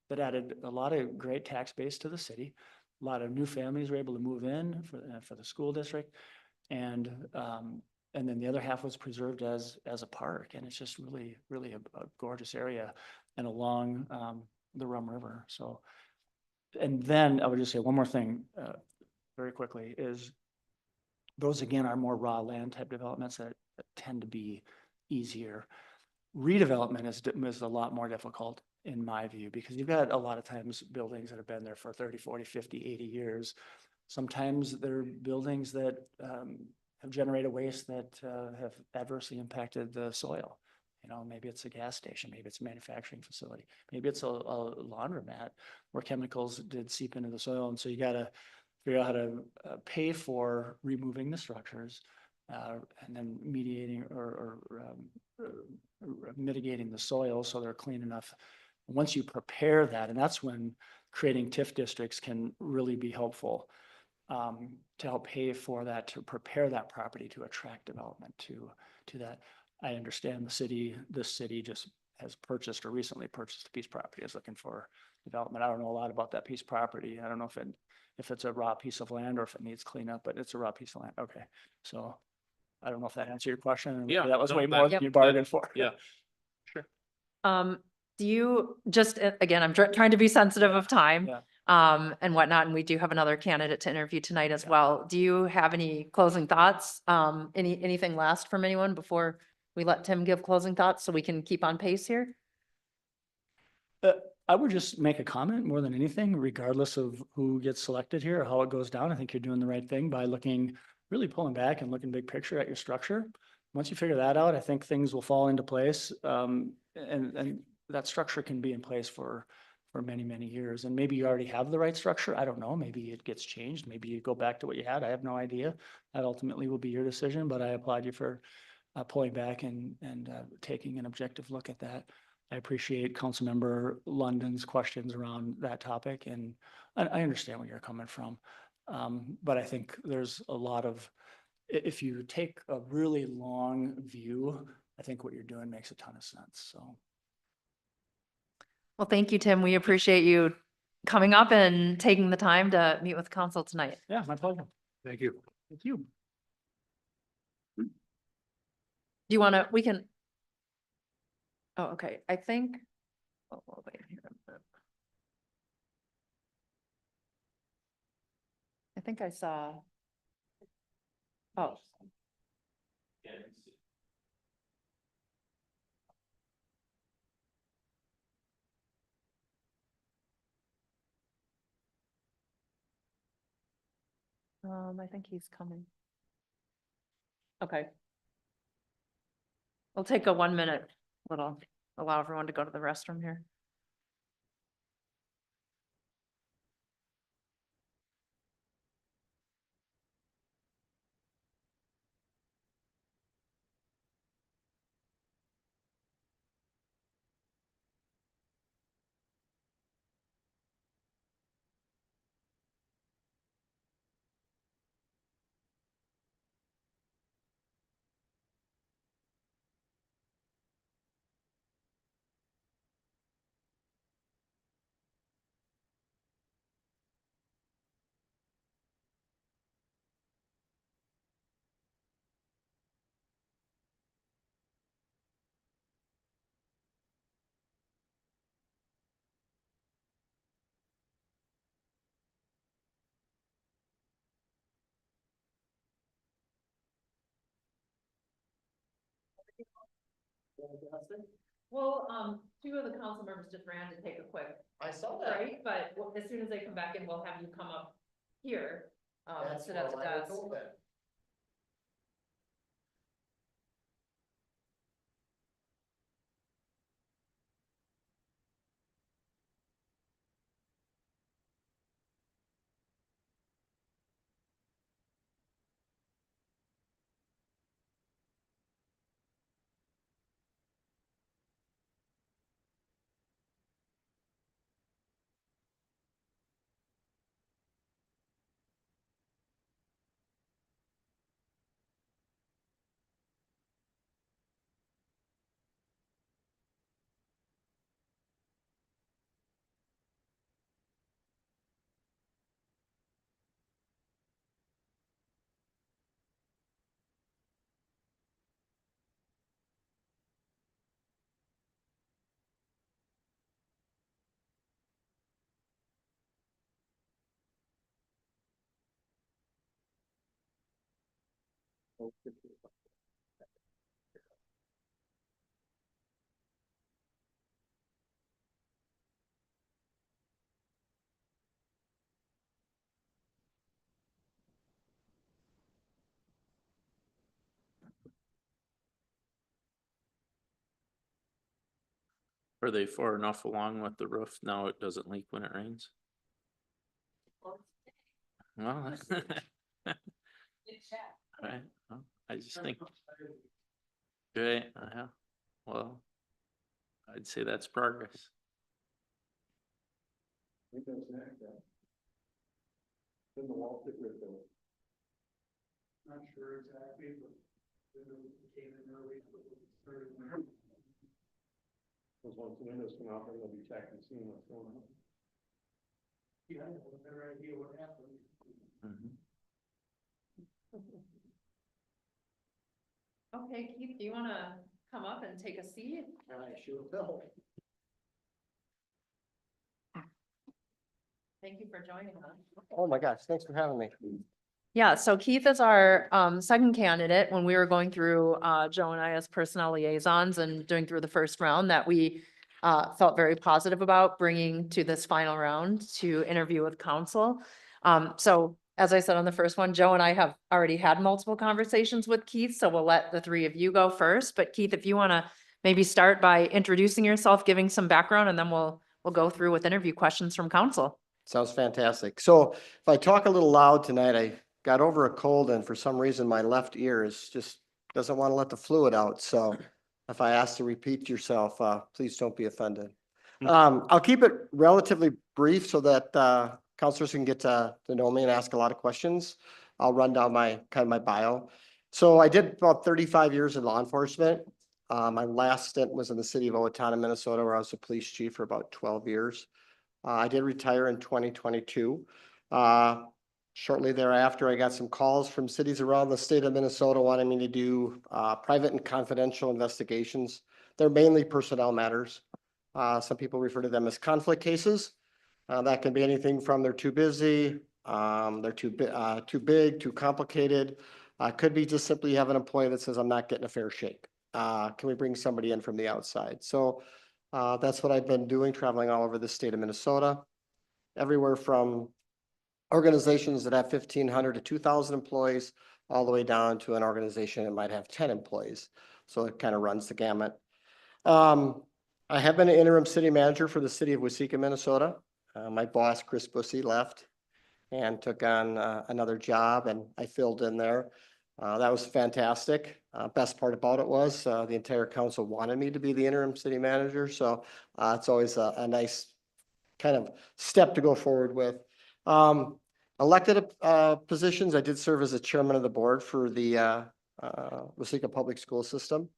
that added a lot of great tax base to the city. A lot of new families were able to move in for the school district. And then the other half was preserved as a park, and it's just really, really a gorgeous area and along the Rum River. So, and then I would just say one more thing very quickly is those again are more raw land type developments that tend to be easier. Redevelopment is a lot more difficult in my view, because you've got a lot of times buildings that have been there for 30, 40, 50, 80 years. Sometimes they're buildings that have generated waste that have adversely impacted the soil. Maybe it's a gas station, maybe it's a manufacturing facility, maybe it's a laundromat where chemicals did seep into the soil. And so you got to figure out how to pay for removing the structures and then mediating or mitigating the soil so they're clean enough. Once you prepare that, and that's when creating TIF districts can really be helpful. To help pay for that, to prepare that property to attract development to that. I understand this city just has purchased or recently purchased a piece of property, is looking for development. I don't know a lot about that piece of property. I don't know if it's a raw piece of land or if it needs cleanup, but it's a raw piece of land. Okay. So I don't know if that answered your question. Yeah, That was no, way more than you bargained for. Yeah, sure. Do you just, again, I'm trying to be sensitive of time. Yeah. And whatnot, and we do have another candidate to interview tonight as well. Do you have any closing thoughts? Anything last from anyone before we let Tim give closing thoughts so we can keep on pace here? I would just make a comment more than anything, regardless of who gets selected here or how it goes down. I think you're doing the right thing by really pulling back and looking big picture at your structure. Once you figure that out, I think things will fall into place. And that structure can be in place for many, many years. And maybe you already have the right structure. I don't know. Maybe it gets changed. Maybe you go back to what you had. I have no idea. That ultimately will be your decision, but I applaud you for pulling back and taking an objective look at that. I appreciate Councilmember London's questions around that topic, and I understand where you're coming from. But I think there's a lot of, if you take a really long view, I think what you're doing makes a ton of sense. So. Well, thank you, Tim. We appreciate you coming up and taking the time to meet with council tonight. Yeah, my pleasure. Thank you. Thank you. Do you want to, we can. Oh, okay. I think. Oh, wait here a minute. I think I saw. Oh. I think he's coming. Okay. We'll take a 1 minute little, allow everyone to go to the restroom here. Well, two of the council members just ran to take a quick I saw break, but as soon as they come back in, we'll have you come up here. And sit at the desk. Are they far enough along with the roof now it doesn't leak when it rains? Well, right, well, I just think. Right, yeah, well, I'd say that's progress. Then the wall fit with them. Not sure exactly, but. Because once the windows come out, then they'll be checking, seeing what's going on. Yeah, I have a better idea what happened. Okay, Keith, do you wanna come up and take a seat? I sure will. Thank you for joining us. Oh my gosh, thanks for having me. Yeah, so Keith is our second candidate when we were going through Joe and I as personnel liaisons and doing through the first round that we felt very positive about bringing to this final round to interview with council. So as I said on the first one, Joe and I have already had multiple conversations with Keith, so we'll let the three of you go first. But Keith, if you want to maybe start by introducing yourself, giving some background, and then we'll go through with interview questions from council. Sounds fantastic. So if I talk a little loud tonight, I got over a cold and for some reason my left ear is just doesn't want to let the fluid out. So if I ask to repeat yourself, please don't be offended. I'll keep it relatively brief so that counselors can get to know me and ask a lot of questions. I'll run down my bio. So I did about 35 years in law enforcement. My last stint was in the city of Owatonna, Minnesota, where I was a police chief for about 12 years. I did retire in 2022. Shortly thereafter, I got some calls from cities around the state of Minnesota wanting me to do private and confidential investigations. They're mainly personnel matters. Some people refer to them as conflict cases. That can be anything from they're too busy, they're too big, too complicated. Could be just simply you have an employee that says, I'm not getting a fair shake. Can we bring somebody in from the outside? So that's what I've been doing, traveling all over the state of Minnesota, everywhere from organizations that have 1,500 to 2,000 employees, all the way down to an organization that might have 10 employees. So it kind of runs the gamut. I have been an interim city manager for the city of Waseca, Minnesota. My boss, Chris Bussey, left and took on another job, and I filled in there. That was fantastic. Best part about it was the entire council wanted me to be the interim city manager. So it's always a nice kind of step to go forward with. Elected positions, I did serve as a chairman of the board for the Waseca Public School System.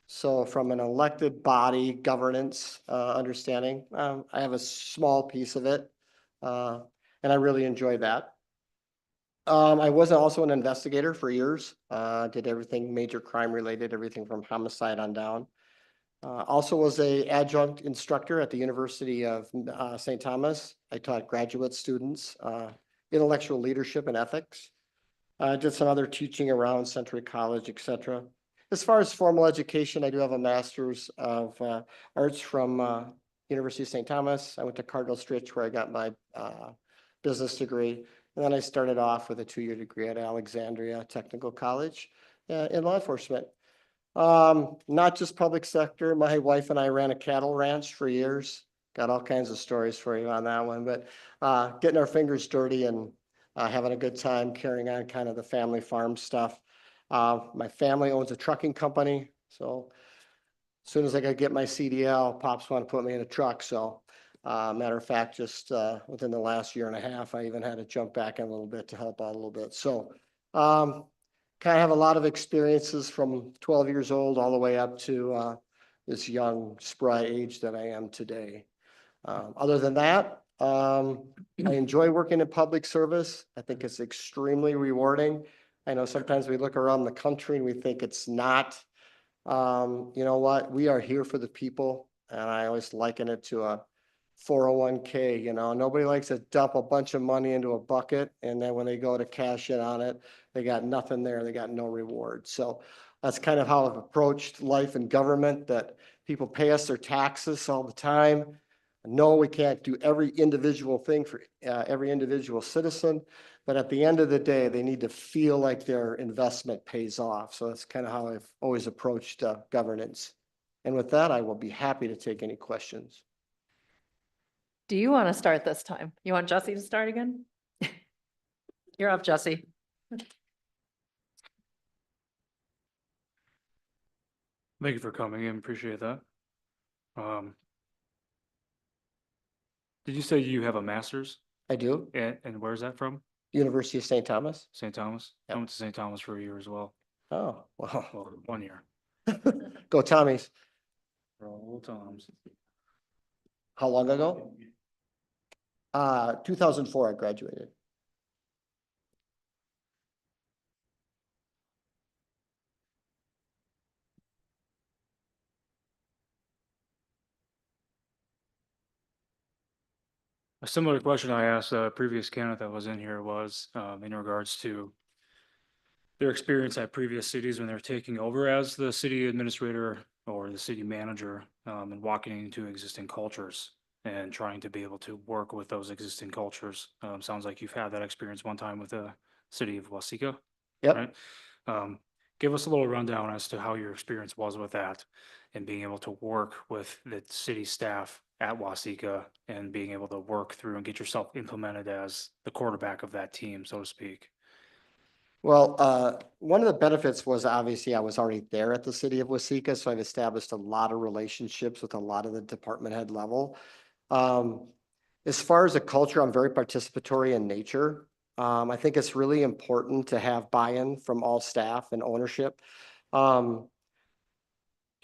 So from an elected body governance understanding, I have a small piece of it, and I really enjoy that. I was also an investigator for years, did everything major crime related, everything from homicide on down. Also was a adjunct instructor at the University of St. Thomas. I taught graduate students intellectual leadership and ethics. Did some other teaching around Century College, etc. as far as formal education, I do have a master's of arts from University of St. Thomas. I went to Cardinal Stritch where I got my business degree. And then I started off with a 2-year degree at Alexandria Technical College in law enforcement. Not just public sector. My wife and I ran a cattle ranch for years. Got all kinds of stories for you on that one, but getting our fingers dirty and having a good time carrying on kind of the family farm stuff. My family owns a trucking company, so as soon as I could get my CDL, Pops wanted to put me in a truck. So matter of fact, just within the last year and a half, I even had to jump back in a little bit to help out a little bit. So kind of have a lot of experiences from 12 years old all the way up to this young, spry age that I am today. Other than that, I enjoy working in public service. I think it's extremely rewarding. I know sometimes we look around the country and we think it's not. You know what? We are here for the people. And I always liken it to a 401k, you know, nobody likes to dump a bunch of money into a bucket. And then when they go to cash in on it, they got nothing there. They got no reward. So that's kind of how I've approached life and government, that people pay us their taxes all the time. No, we can't do every individual thing for every individual citizen, but at the end of the day, they need to feel like their investment pays off. So that's kind of how I've always approached governance. And with that, I will be happy to take any questions. Do you want to start this time? You want Jesse to start again? You're up, Jesse. Thank you for coming in. Appreciate that. Did you say you have a master's? I do. And where's that from? University of St. Thomas. St. Thomas? I Yep. went to St. Thomas for a year as well. Oh, wow. Well, 1 year. Go Tommies. Roll Toms. How long ago? 2004, I graduated. A similar question I asked a previous candidate that was in here was in regards to their experience at previous cities when they're taking over as the city administrator or the city manager and walking into existing cultures and trying to be able to work with those existing cultures. Sounds like you've had that experience one time with the city of Waseca. Yep. Right? Give us a little rundown as to how your experience was with that and being able to work with the city staff at Waseca and being able to work through and get yourself implemented as the quarterback of that team, so to speak. Well, one of the benefits was obviously I was already there at the city of Waseca, so I've established a lot of relationships with a lot of the department head level. As far as a culture, I'm very participatory in nature. I think it's really important to have buy-in from all staff and ownership.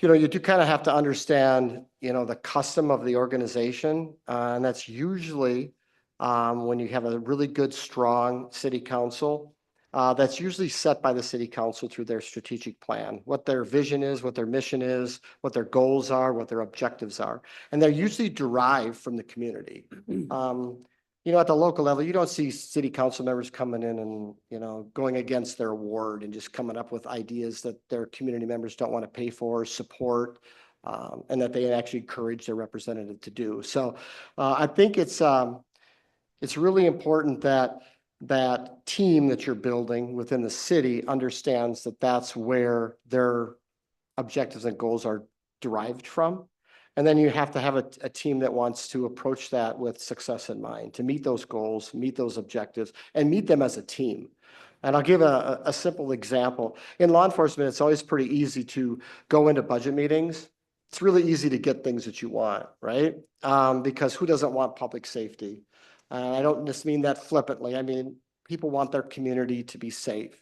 You know, you do kind of have to understand, you know, the custom of the organization. And that's usually when you have a really good, strong city council, that's usually set by the city council through their strategic plan, what their vision is, what their mission is, what their goals are, what their objectives are. And they're usually derived from the community. You know, at the local level, you don't see city council members coming in and, you know, going against their ward and just coming up with ideas that their community members don't want to pay for, support, and that they actually encourage their representative to do. So I think it's really important that that team that you're building within the city understands that that's where their objectives and goals are derived from. And then you have to have a team that wants to approach that with success in mind, to meet those goals, meet those objectives, and meet them as a team. And I'll give a simple example. In law enforcement, it's always pretty easy to go into budget meetings. It's really easy to get things that you want, right? Because who doesn't want public safety? I don't just mean that flippantly. I mean, people want their community to be safe.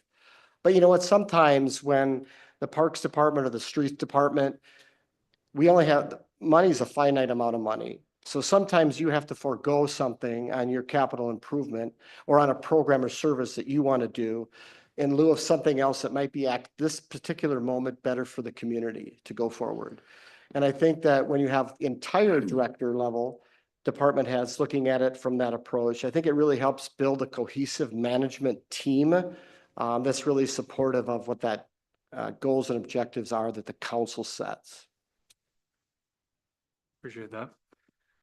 But you know what? Sometimes when the Parks Department or the Streets Department, we only have, money is a finite amount of money. So sometimes you have to forego something on your capital improvement or on a program or service that you want to do in lieu of something else that might be at this particular moment better for the community to go forward. And I think that when you have entire director level department heads looking at it from that approach, I think it really helps build a cohesive management team that's really supportive of what that goals and objectives are that the council sets. Appreciate that.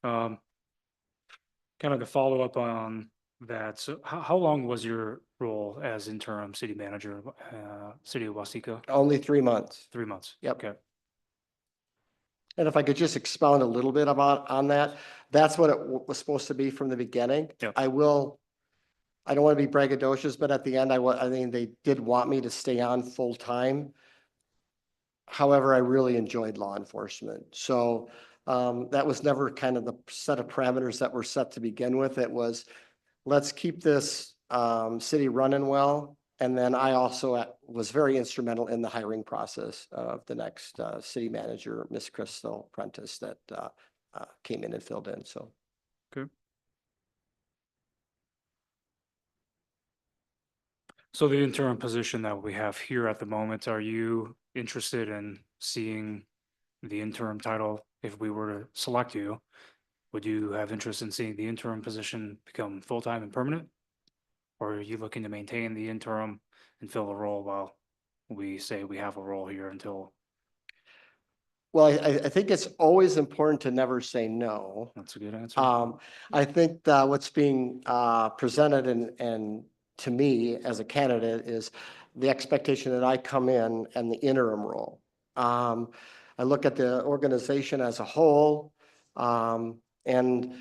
Kind of to follow up on that, so how long was your role as interim city manager, city of Waseca? Only 3 months. 3 months. Yep. Okay. And if I could just expound a little bit on that, that's what it was supposed to be from the beginning. Yep. I don't want to be braggadocious, but at the end, I mean, they did want me to stay on full time. However, I really enjoyed law enforcement. So that was never kind of the set of parameters that were set to begin with. It was, let's keep this city running well. And then I also was very instrumental in the hiring process of the next city manager, Miss Crystal Prentice, that came in and filled in. So. Okay. So the interim position that we have here at the moment, are you interested in seeing the interim title? If we were to select you, would you have interest in seeing the interim position become full-time and permanent? Or are you looking to maintain the interim and fill a role while we say we have a role here until? Well, I think it's always important to never say no. That's a good answer. I think that what's being presented and to me as a candidate is the expectation that I come in and the interim role. I look at the organization as a whole, and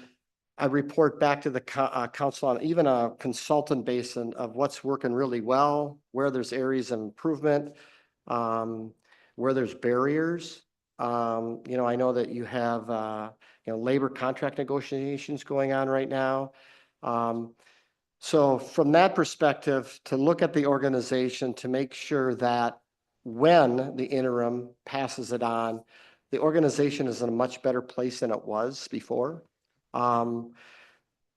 I report back to the council on even a consultant basis of what's working really well, where there's areas of improvement, where there's barriers. I know that you have, labor contract negotiations going on right now. So from that perspective, to look at the organization to make sure that when the interim passes it on, the organization is in a much better place than it was before. Now,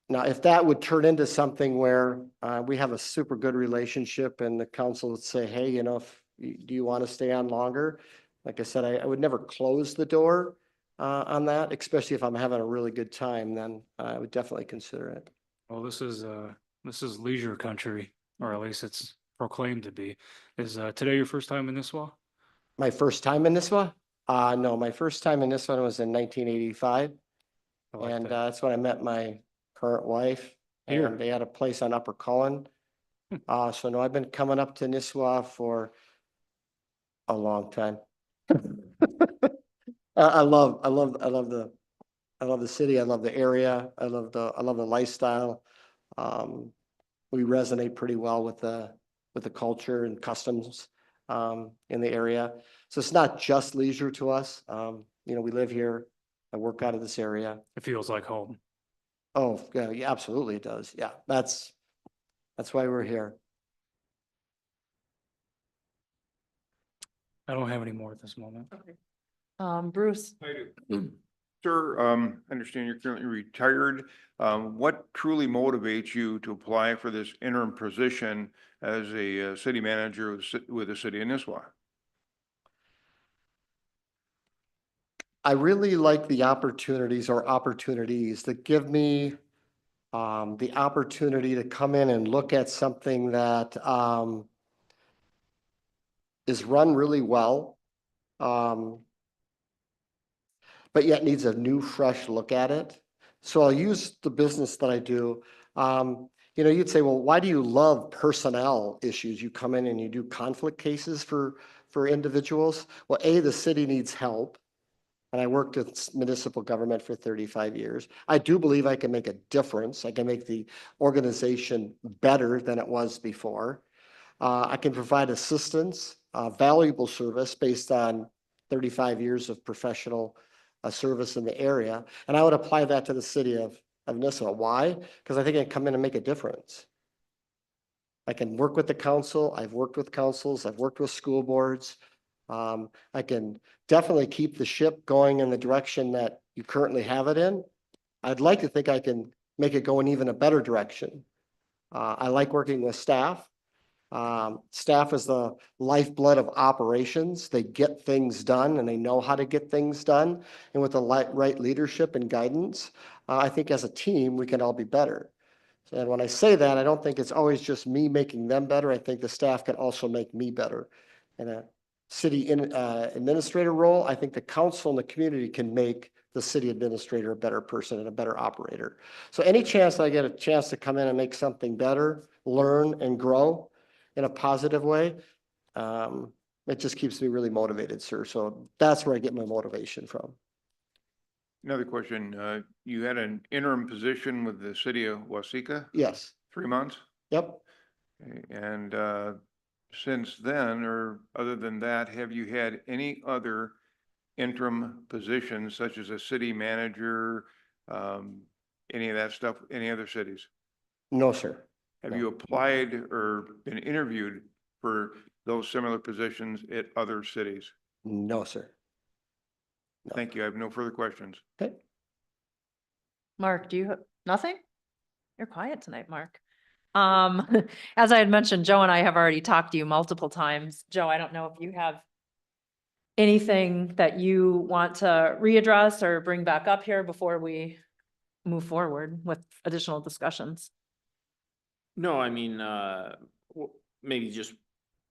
if that would turn into something where we have a super good relationship and the council would say, hey, do you want to stay on longer? Like I said, I would never close the door on that, especially if I'm having a really good time, then I would definitely consider it. Well, this is leisure country, or at least it's proclaimed to be. Is today your first time in Nisswa? My first time in Nisswa? No, my first time in Nisswa was in 1985. I like And that. that's when I met my current wife. Here. And they had a place on Upper Cullen. So no, I've been coming up to Nisswa for a long time. I love the city. I love the area. I love the lifestyle. We resonate pretty well with the culture and customs in the area. So it's not just leisure to us. We live here. I work out of this area. It feels like home. Oh, yeah, absolutely it does. Yeah, that's why we're here. I don't have any more at this moment. Okay. Bruce, I do. Sir, I understand you're currently retired. What truly motivates you to apply for this interim position as a city manager with the city of Nisswa? I really like the opportunities that give me the opportunity to come in and look at something that is run really well, but yet needs a new, fresh look at it. So I'll use the business that I do. You'd say, well, why do you love personnel issues? You come in and you do conflict cases for individuals. Well, the city needs help. And I worked with municipal government for 35 years. I do believe I can make a difference. I can make the organization better than it was before. I can provide assistance, valuable service based on 35 years of professional service in the area. And I would apply that to the city of Nisswa. Why? Because I think I can come in and make a difference. I can work with the council. I've worked with councils. I've worked with school boards. I can definitely keep the ship going in the direction that you currently have it in. I'd like to think I can make it go in even a better direction. I like working with staff. Staff is the lifeblood of operations. They get things done and they know how to get things done. And with the right leadership and guidance, I think as a team, we can all be better. And when I say that, I don't think it's always just me making them better. I think the staff can also make me better. And administrator role. I think the council and the community can make the city administrator a better person and a better operator. So any chance I get a chance to come in and make something better, learn and grow in a positive way, it just keeps me really motivated, sir. So that's where I get my motivation from. Another question, you had an interim position with the city of Waseca, Yes. 3 months? Yep. And since then, or other than that, have you had any other interim positions such as a city manager, any of that stuff, any other cities? No, sir. Have No. you applied or been interviewed for those similar positions at other cities? No, sir. No. Thank you. I have no further questions. Okay. Mark, do you have nothing? You're quiet tonight, Mark. As I had mentioned, Joe and I have already talked to you multiple times. Joe, I don't know if you have anything that you want to readdress or bring back up here before we move forward with additional discussions. No, I mean, maybe just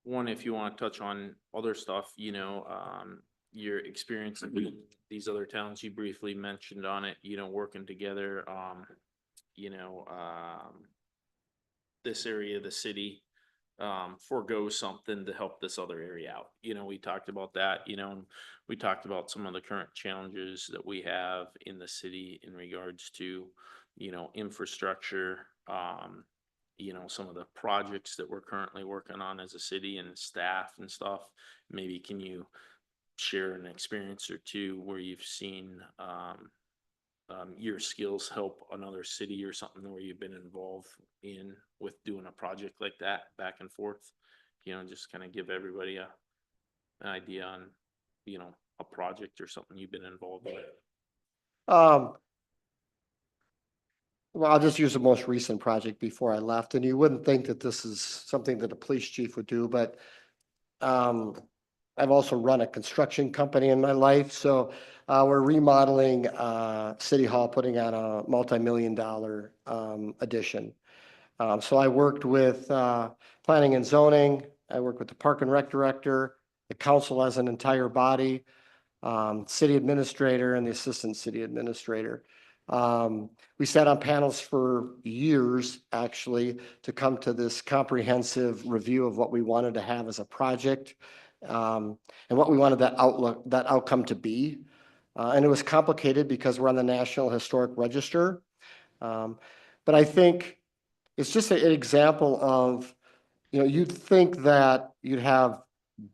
one, if you want to touch on other stuff, you know, your experience in these other towns, you briefly mentioned on it, you know, working together, you know, this area of the city, forego something to help this other area out. You know, we talked about that, you know, and we talked about some of the current challenges that we have in the city in regards to, you know, infrastructure, you know, some of the projects that we're currently working on as a city and staff and stuff. Maybe can you share an experience or two where you've seen your skills help another city or something where you've been involved in with doing a project like that back and forth? You know, just kind of give everybody an idea on, you know, a project or something you've been involved with. Well, I'll just use the most recent project before I left, and you wouldn't think that this is something that a police chief would do, but I've also run a construction company in my life, so we're remodeling City Hall, putting on a multi-million-dollar addition. So I worked with planning and zoning, I worked with the park and rec director, the council as an entire body, city administrator and the assistant city administrator. We sat on panels for years, actually, to come to this comprehensive review of what we wanted to have as a project, and what we wanted that outcome to be. And it was complicated because we're on the National Historic Register. But I think it's just an example of, you know, you'd think that you'd have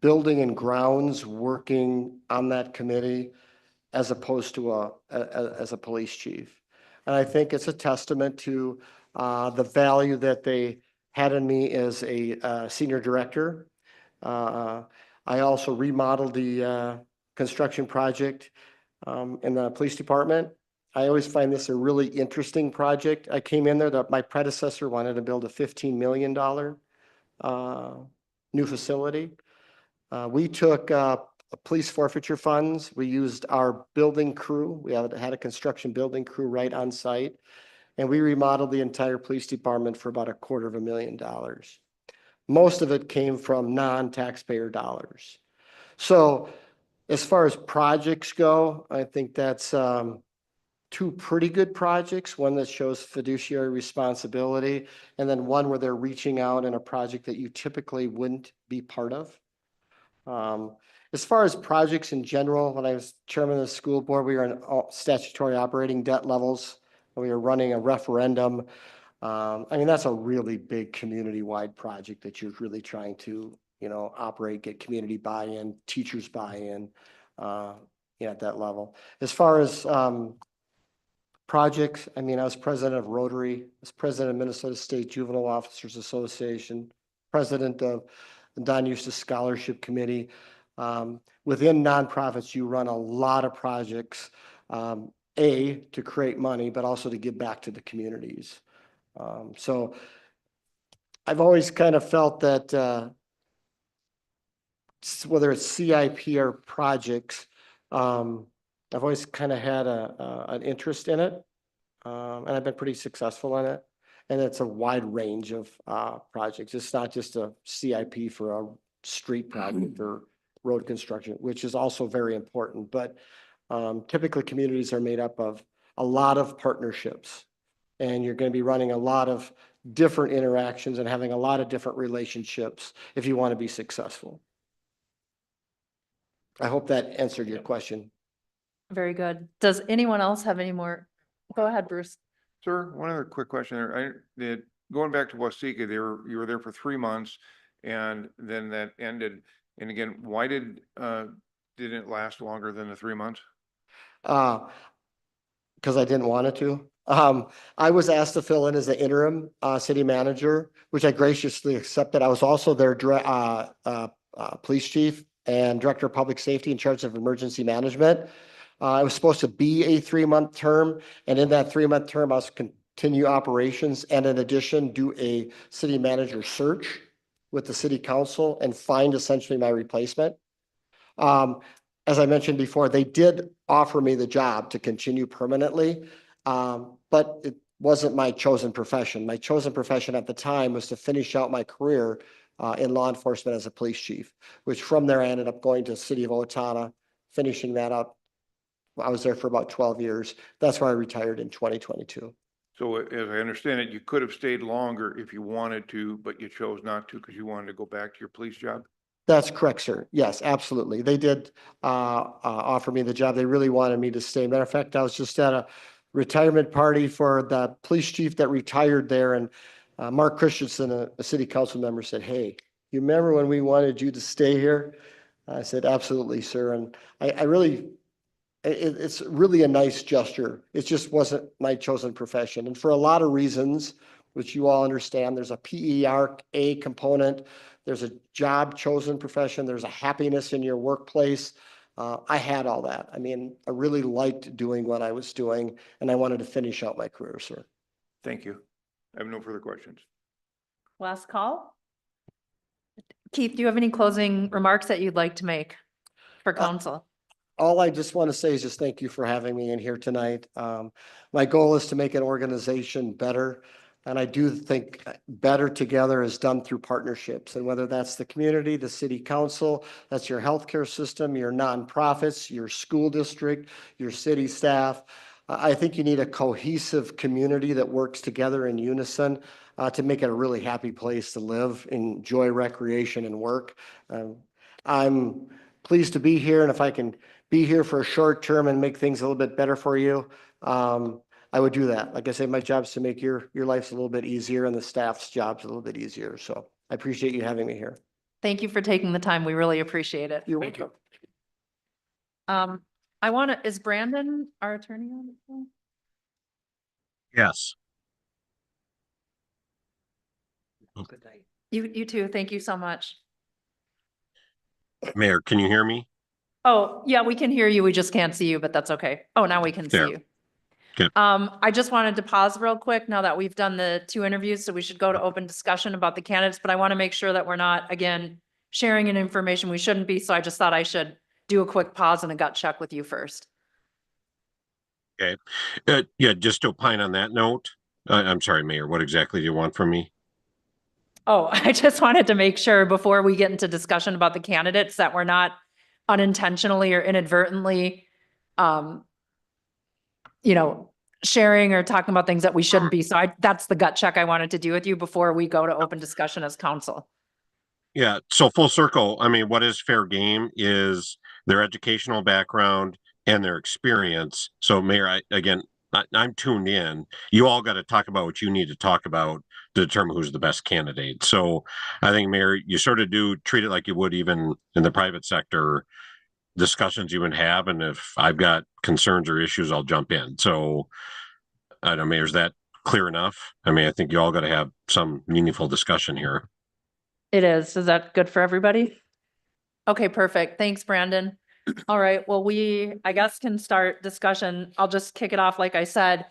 building and grounds working on that committee as opposed to as a police chief. And I think it's a testament to the value that they had in me as a senior director. I also remodeled the construction project in the police department. I always find this a really interesting project. I came in there, my predecessor wanted to build a $15 million new facility. We took police forfeiture funds. We used our building crew. We had a construction building crew right on site. And we remodeled the entire police department for about $250,000. Most of it came from non-taxpayer dollars. So as far as projects go, I think that's two pretty good projects, one that shows fiduciary responsibility, and then one where they're reaching out in a project that you typically wouldn't be part of. As far as projects in general, when I was chairman of the school board, we were in statutory operating debt levels. We were running a referendum. I mean, that's a really big community-wide project that you're really trying to, you know, operate, get community buy-in, teachers buy-in, at that level. As far as projects, I mean, I was president of Rotary, I was president of Minnesota State Juvenile Officers Association, president of the Don Eustace Scholarship Committee. Within nonprofits, you run a lot of projects, to create money, but also to give back to the communities. So I've always kind of felt that whether it's CIP or projects, I've always kind of had an interest in it, and I've been pretty successful in it. And it's a wide range of projects. It's not just a CIP for a street project or road construction, which is also very important. But typically, communities are made up of a lot of partnerships. And you're going to be running a lot of different interactions and having a lot of different relationships if you want to be successful. I hope that answered your question. Very good. Does anyone else have any more? Go ahead, Bruce. Sir, one other quick question there. Going back to Wasika, you were there for 3 months and then that ended. And again, why didn't it last longer than the 3 months? Because I didn't want it to. I was asked to fill in as the interim city manager, which I graciously accepted. I was also their police chief and director of public safety in charge of emergency management. I was supposed to be a 3-month term, and in that 3-month term, I was continue operations and in addition, do a city manager search with the city council and find essentially my replacement. As I mentioned before, they did offer me the job to continue permanently, but it wasn't my chosen profession. My chosen profession at the time was to finish out my career in law enforcement as a police chief, which from there I ended up going to the city of Owatonna, finishing that up. I was there for about 12 years. That's why I retired in 2022. So as I understand it, you could have stayed longer if you wanted to, but you chose not to because you wanted to go back to your police job? That's correct, sir. Yes, absolutely. They did offer me the job. They really wanted me to stay. Matter of fact, I was just at a retirement party for the police chief that retired there, and Mark Christensen, a city council member, said, "Hey, you remember when we wanted you to stay here?" I said, "Absolutely, sir." And I really, it's really a nice gesture. It just wasn't my chosen profession. And for a lot of reasons, which you all understand, there's a PERA component. There's a job chosen profession. There's a happiness in your workplace. I had all that. I mean, I really liked doing what I was doing, and I wanted to finish out my career, sir. Thank you. I have no further questions. Last call. Keith, do you have any closing remarks that you'd like to make for council? All I just want to say is just thank you for having me in here tonight. My goal is to make an organization better. And I do think better together is done through partnerships. And whether that's the community, the city council, that's your healthcare system, your nonprofits, your school district, your city staff. I think you need a cohesive community that works together in unison to make it a really happy place to live, enjoy recreation and work. I'm pleased to be here. And if I can be here for a short term and make things a little bit better for you, I would do that. Like I say, my job is to make your lives a little bit easier and the staff's jobs a little bit easier. So I appreciate you having me here. Thank you for taking the time. We really appreciate it. You're Thank you. welcome. Is Brandon our attorney on the phone? Yes. Good night. You too. Thank you so much. Mayor, can you hear me? Oh, yeah, we can hear you. We just can't see you, but that's okay. Oh, now we can see There. you. Good. I just wanted to pause real quick now that we've done the 2 interviews, so we should go to open discussion about the candidates, but I want to make sure that we're not, again, sharing an information we shouldn't be, so I just thought I should do a quick pause and a gut check with you first. Okay. Yeah, just to opine on that note, I'm sorry, Mayor, what exactly do you want from me? Oh, I just wanted to make sure before we get into discussion about the candidates that we're not unintentionally or inadvertently, sharing or talking about things that we shouldn't be. So that's the gut check I wanted to do with you before we go to open discussion as council. Yeah, so full circle, I mean, what is fair game is their educational background and their experience. So Mayor, I'm tuned in. You all got to talk about what you need to talk about to determine who's the best candidate. So I think, Mayor, you sort of do treat it like you would even in the private sector discussions you would have. And if I've got concerns or issues, I'll jump in. So I don't know, Mayor, is that clear enough? I mean, I think you all got to have some meaningful discussion here. It is. Is that good for everybody? Okay, perfect. Thanks, Brandon. All right, well, I guess can start discussion. I'll just kick it off. Like I said,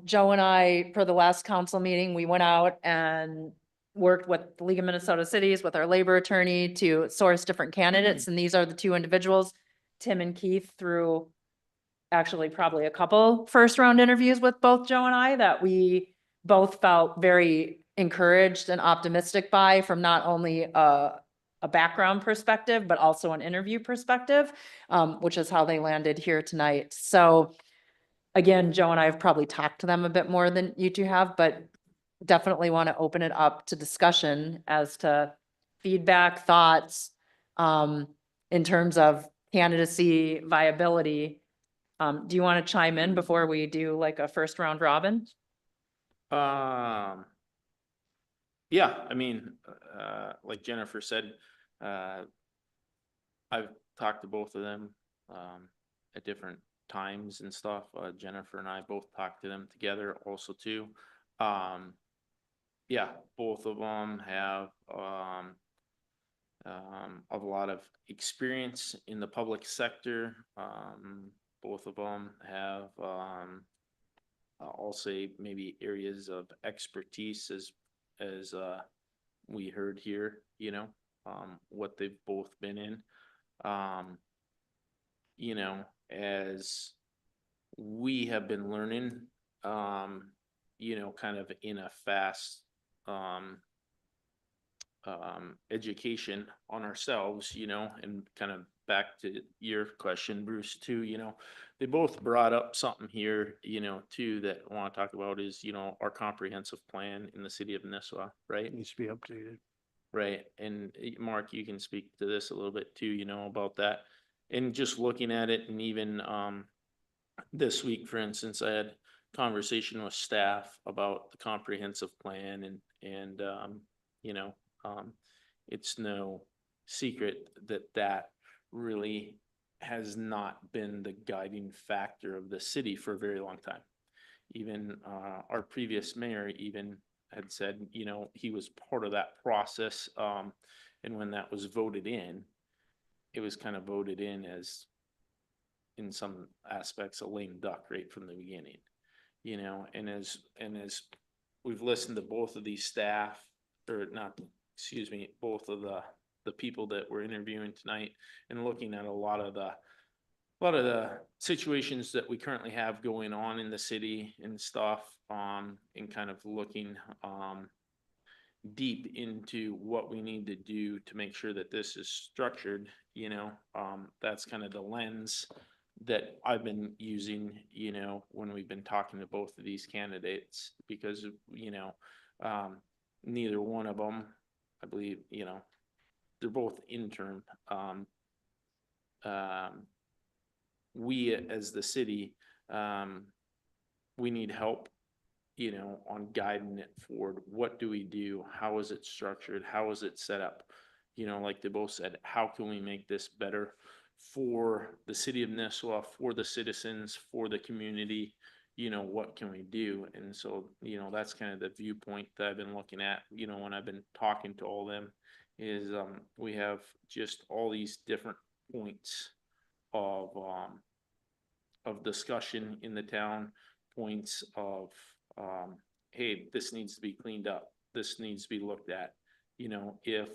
Joe and I, for the last council meeting, we went out and worked with the League of Minnesota Cities, with our labor attorney to source different candidates. And these are the 2 individuals, Tim and Keith, through actually probably a couple first round interviews with both Joe and I that we both felt very encouraged and optimistic by, from not only a a background perspective, but also an interview perspective, which is how they landed here tonight. So again, Joe and I have probably talked to them a bit more than you two have, but definitely want to open it up to discussion as to feedback, thoughts, in terms of candidacy, viability. Do you want to chime in before we do like a first round robin? Yeah, I mean, like Jennifer said, I've talked to both of them, at different times and stuff. Jennifer and I both talked to them together also too. Yeah, both of them have, a lot of experience in the public sector. Both of them have, I'll say maybe areas of expertise as we heard here, you know, what they've both been in. You know, as we have been learning, you know, kind of in a fast education on ourselves, you know, and kind of back to your question, Bruce, too, you know, they both brought up something here, you know, too, that I want to talk about is, you know, our comprehensive plan in the city of Nisswa, right? Needs to be updated. Right. And Mark, you can speak to this a little bit too, you know, about that. And just looking at it, and even this week, for instance, I had conversation with staff about the comprehensive plan, and you know, it's no secret that that really has not been the guiding factor of the city for a very long time. Even our previous mayor even had said, you know, he was part of that process. And when that was voted in, it was kind of voted in as, in some aspects, a lame duck right from the beginning, you know, and as we've listened to both of these staff, or not, excuse me, both of the people that we're interviewing tonight, and looking at a lot of the situations that we currently have going on in the city and stuff, and kind of looking, deep into what we need to do to make sure that this is structured, you know, that's kind of the lens that I've been using, you know, when we've been talking to both of these candidates, because, you know, neither one of them, I believe, you know, they're both interim. We as the city, we need help, you know, on guiding it forward. What do we do? How is it structured? How is it set up? You know, like they both said, how can we make this better for the city of Nisswa, for the citizens, for the community? You know, what can we do? And so, you know, that's kind of the viewpoint that I've been looking at, you know, when I've been talking to all of them, is we have just all these different points of discussion in the town, points of hey, this needs to be cleaned up, this needs to be looked at. You know, if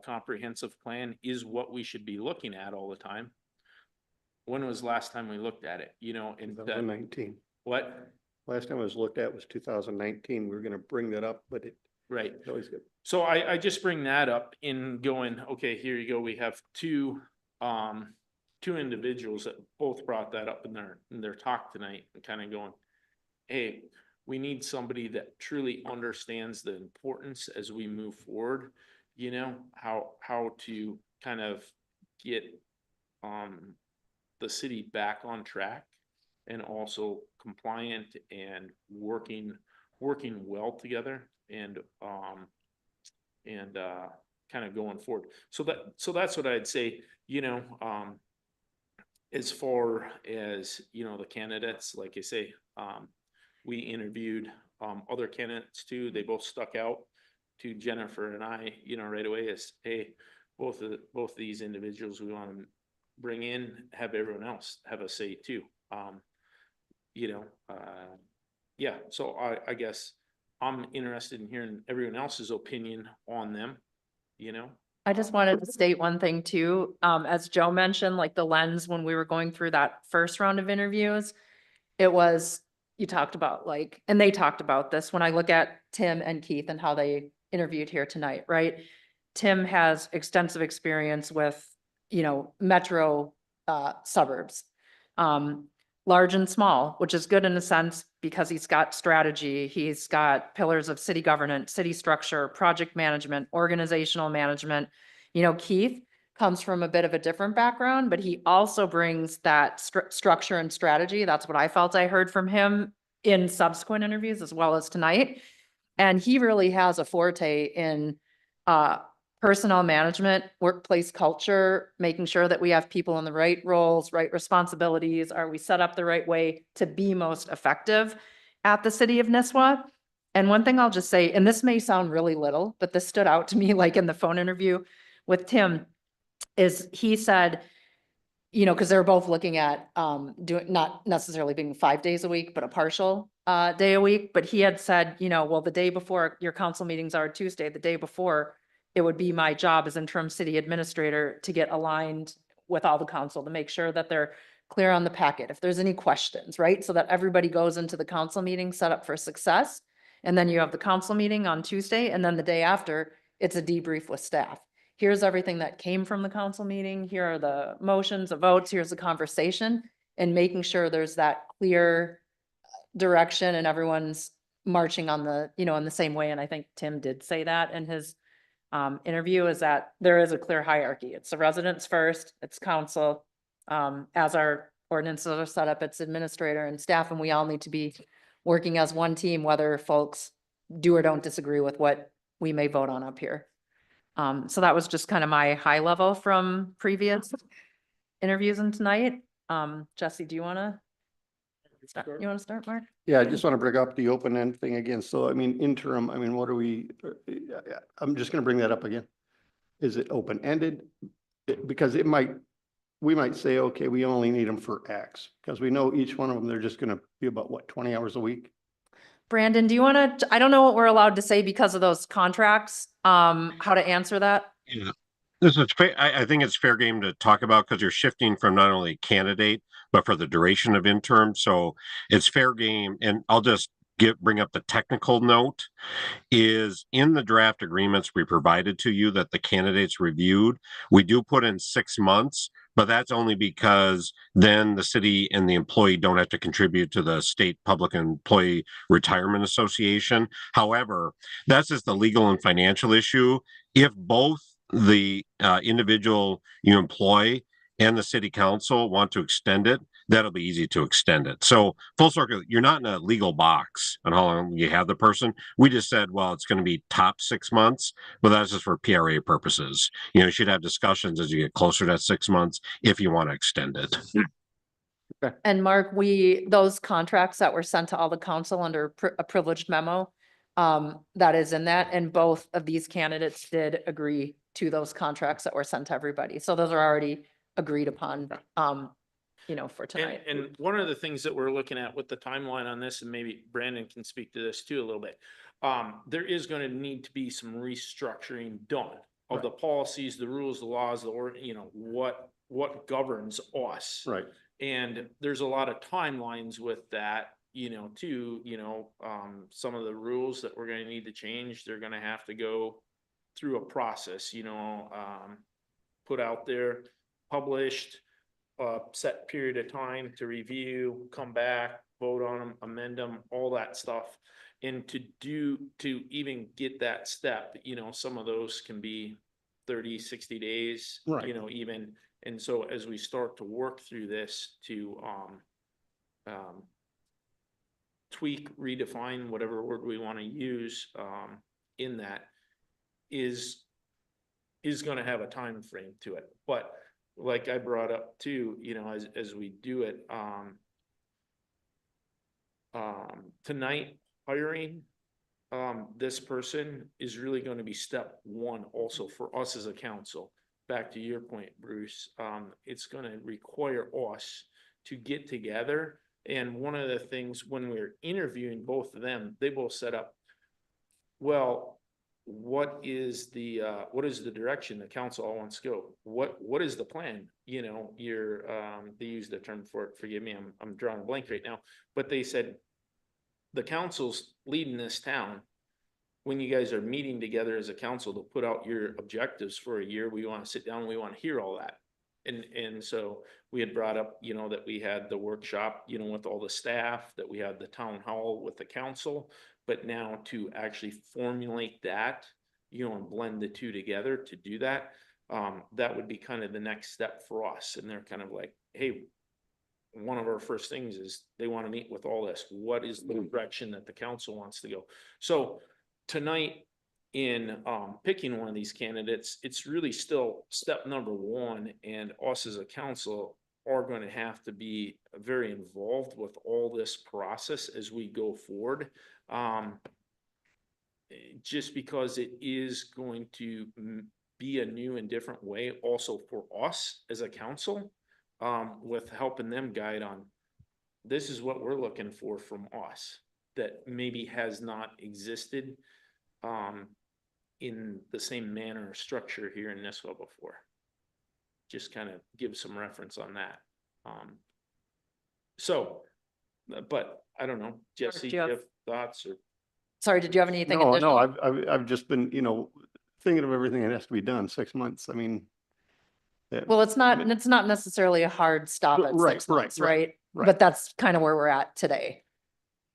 comprehensive plan is what we should be looking at all the time, when was the last time we looked at it? You know, in 2019. What? Last time it was looked at was 2019. We were gonna bring that up, but Right. it's always good. So I just bring that up in going, okay, here you go. We have two individuals that both brought that up in their talk tonight, and kind of going, hey, we need somebody that truly understands the importance as we move forward, you know, how to kind of get the city back on track, and also compliant and working well together, and kind of going forward. So that's what I'd say, you know, as far as, you know, the candidates, like I say, we interviewed other candidates too. They both stuck out to Jennifer and I, you know, right away as, hey, both of these individuals we want to bring in, have everyone else have a say too. You know, yeah, so I guess I'm interested in hearing everyone else's opinion on them, you know. I just wanted to state one thing too. As Joe mentioned, like the lens when we were going through that first round of interviews, it was, you talked about like, and they talked about this when I look at Tim and Keith and how they interviewed here tonight, right? Tim has extensive experience with, metro suburbs. Large and small, which is good in a sense because he's got strategy, he's got pillars of city governance, city structure, project management, organizational management. Keith comes from a bit of a different background, but he also brings that structure and strategy. That's what I felt I heard from him in subsequent interviews as well as tonight. And he really has a forte in personnel management, workplace culture, making sure that we have people in the right roles, right responsibilities. Are we set up the right way to be most effective at the city of Nisswa? And one thing I'll just say, and this may sound really little, but this stood out to me like in the phone interview with Tim, is he said, because they're both looking at doing, not necessarily being 5 days a week, but a partial day a week. But he had said, well, the day before your council meetings are Tuesday, the day before, it would be my job as interim city administrator to get aligned with all the council to make sure that they're clear on the packet. If there's any questions, right? So that everybody goes into the council meeting set up for success. And then you have the council meeting on Tuesday, and then the day after, it's a debrief with staff. Here's everything that came from the council meeting. Here are the motions, the votes, here's the conversation, and making sure there's that clear direction and everyone's marching on the, in the same way. And I think Tim did say that in his interview, is that there is a clear hierarchy. It's the residents first, it's council. As our ordinances are set up, it's administrator and staff, and we all need to be working as one team, whether folks do or don't disagree with what we may vote on up here. So that was just kind of my high level from previous interviews and tonight. Jesse, do you want to start, Mark? Yeah, I just want to bring up the open end thing again. So I mean, interim, I mean, what are we, I'm just going to bring that up again. Is it open ended? Because we might say, okay, we only need them for X, because we know each one of them, they're just going to be about what, 20 hours a week? Brandon, do you want to, I don't know what we're allowed to say because of those contracts, how to answer that? Yeah. This is fair. I think it's fair game to talk about because you're shifting from not only candidate, but for the duration of interim. So it's fair game. And I'll just bring up the technical note is in the draft agreements we provided to you that the candidates reviewed. We do put in 6 months, but that's only because then the city and the employee don't have to contribute to the state public employee retirement association. However, that's just the legal and financial issue. If both the individual you employ and the city council want to extend it, that'll be easy to extend it. So full circle, you're not in a legal box on how long you have the person. We just said, well, it's going to be top 6 months, but that's just for PRA purposes. You should have discussions as you get closer to that 6 months if you want to extend it. And Mark, those contracts that were sent to all the council under a privileged memo, that is in that, and both of these candidates did agree to those contracts that were sent to everybody. So those are already agreed upon, for tonight. And one of the things that we're looking at with the timeline on this, and maybe Brandon can speak to this too a little bit. There is going to need to be some restructuring done of the policies, the rules, the laws, what governs us. Right. And there's a lot of timelines with that, too, some of the rules that we're going to need to change, they're going to have to go through a process, put out there, published, set period of time to review, come back, vote on them, amend them, all that stuff. And to even get that step, some of those can be 30, 60 days, Right. Even. And so as we start to work through this to tweak, redefine, whatever word we want to use in that is going to have a time frame to it. But like I brought up too, as we do it, tonight hiring this person is really going to be step one also for us as a council. Back to your point, Bruce, it's going to require us to get together. And one of the things when we're interviewing both of them, they both set up, well, what is the direction the council all wants to go? What is the plan? They use the term for it. Forgive me, I'm drawing a blank right now. But they said the council's leading this town. when you guys are meeting together as a council to put out your objectives for a year, we want to sit down, we want to hear all that. And so we had brought up, you know, that we had the workshop, you know, with all the staff, that we had the town hall with the council, but now to actually formulate that, you know, and blend the two together to do that, that would be kind of the next step for us. And they're kind of like, hey, one of our first things is they want to meet with all this. What is the direction that the council wants to go? So tonight, in picking one of these candidates, it's really still step number one, and us as a council are going to have to be very involved with all this process as we go forward. Just because it is going to be a new and different way also for us as a council, with helping them guide on, this is what we're looking for from us that maybe has not existed in the same manner or structure here in Nisswa before. Just kind of give some reference on that. But I don't know, Jesse, do you have thoughts or? Sorry, did you have anything No, additional? I've just been, you know, thinking of everything that has to be done, 6 months. I mean. Well, it's not necessarily a hard stop at Right, 6 right, months, right, right? right. But that's kind of where we're at today.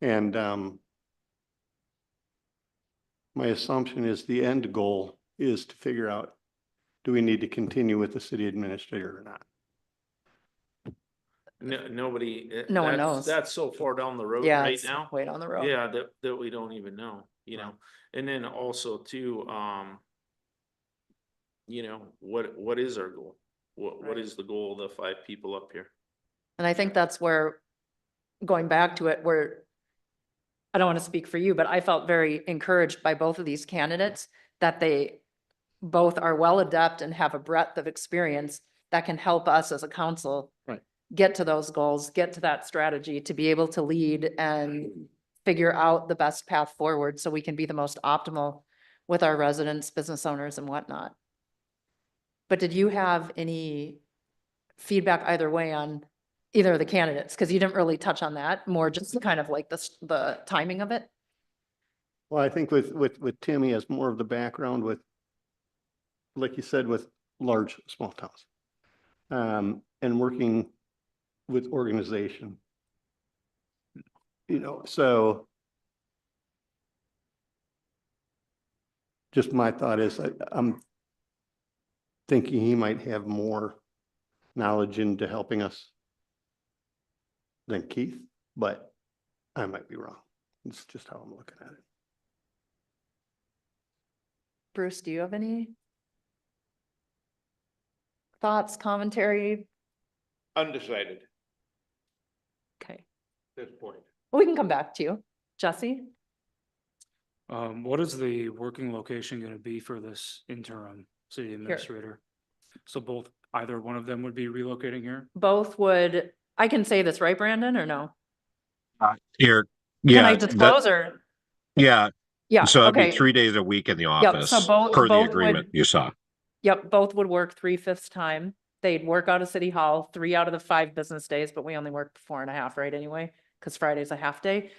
And my assumption is the end goal is to figure out, do we need to continue with the city administrator or not? No, nobody. No one that's- knows. That's so far down the road Yeah, right it's now. way down the road. Yeah, that we don't even know, you know, and then also too, you know, what is our goal? What Right. is the goal of the 5 people up here? And I think that's where, going back to it, where I don't want to speak for you, but I felt very encouraged by both of these candidates that they both are well adept and have a breadth of experience that can help us as a council Right. get to those goals, get to that strategy, to be able to lead and figure out the best path forward so we can be the most optimal with our residents, business owners and whatnot. But did you have any feedback either way on either of the candidates? Because you didn't really touch on that, more just kind of like the timing of it. Well, I think with Tim, he has more of the background with, like you said, with large, small towns. And working with organization. You know, so. Just my thought is, I'm thinking he might have more knowledge into helping us than Keith, but I might be wrong. It's just how I'm looking at it. Bruce, do you have any thoughts, commentary? Undecided Okay, at this point. well, we can come back to you. Jesse? What is the working location gonna be for this interim city administrator? So either one of them would be relocating here? Both would, I can say this, right, Brandon, or no? Here, Can I yeah, disclose or? yeah, Yeah, so it'd be okay. 3 days a week in the Yep, so office, both- per the both agreement would- you saw. Yep, both would work 3/5 time. They'd work out of City Hall 3 out of the 5 business days, but we only work 4.5, right, anyway? Because Friday's a half day.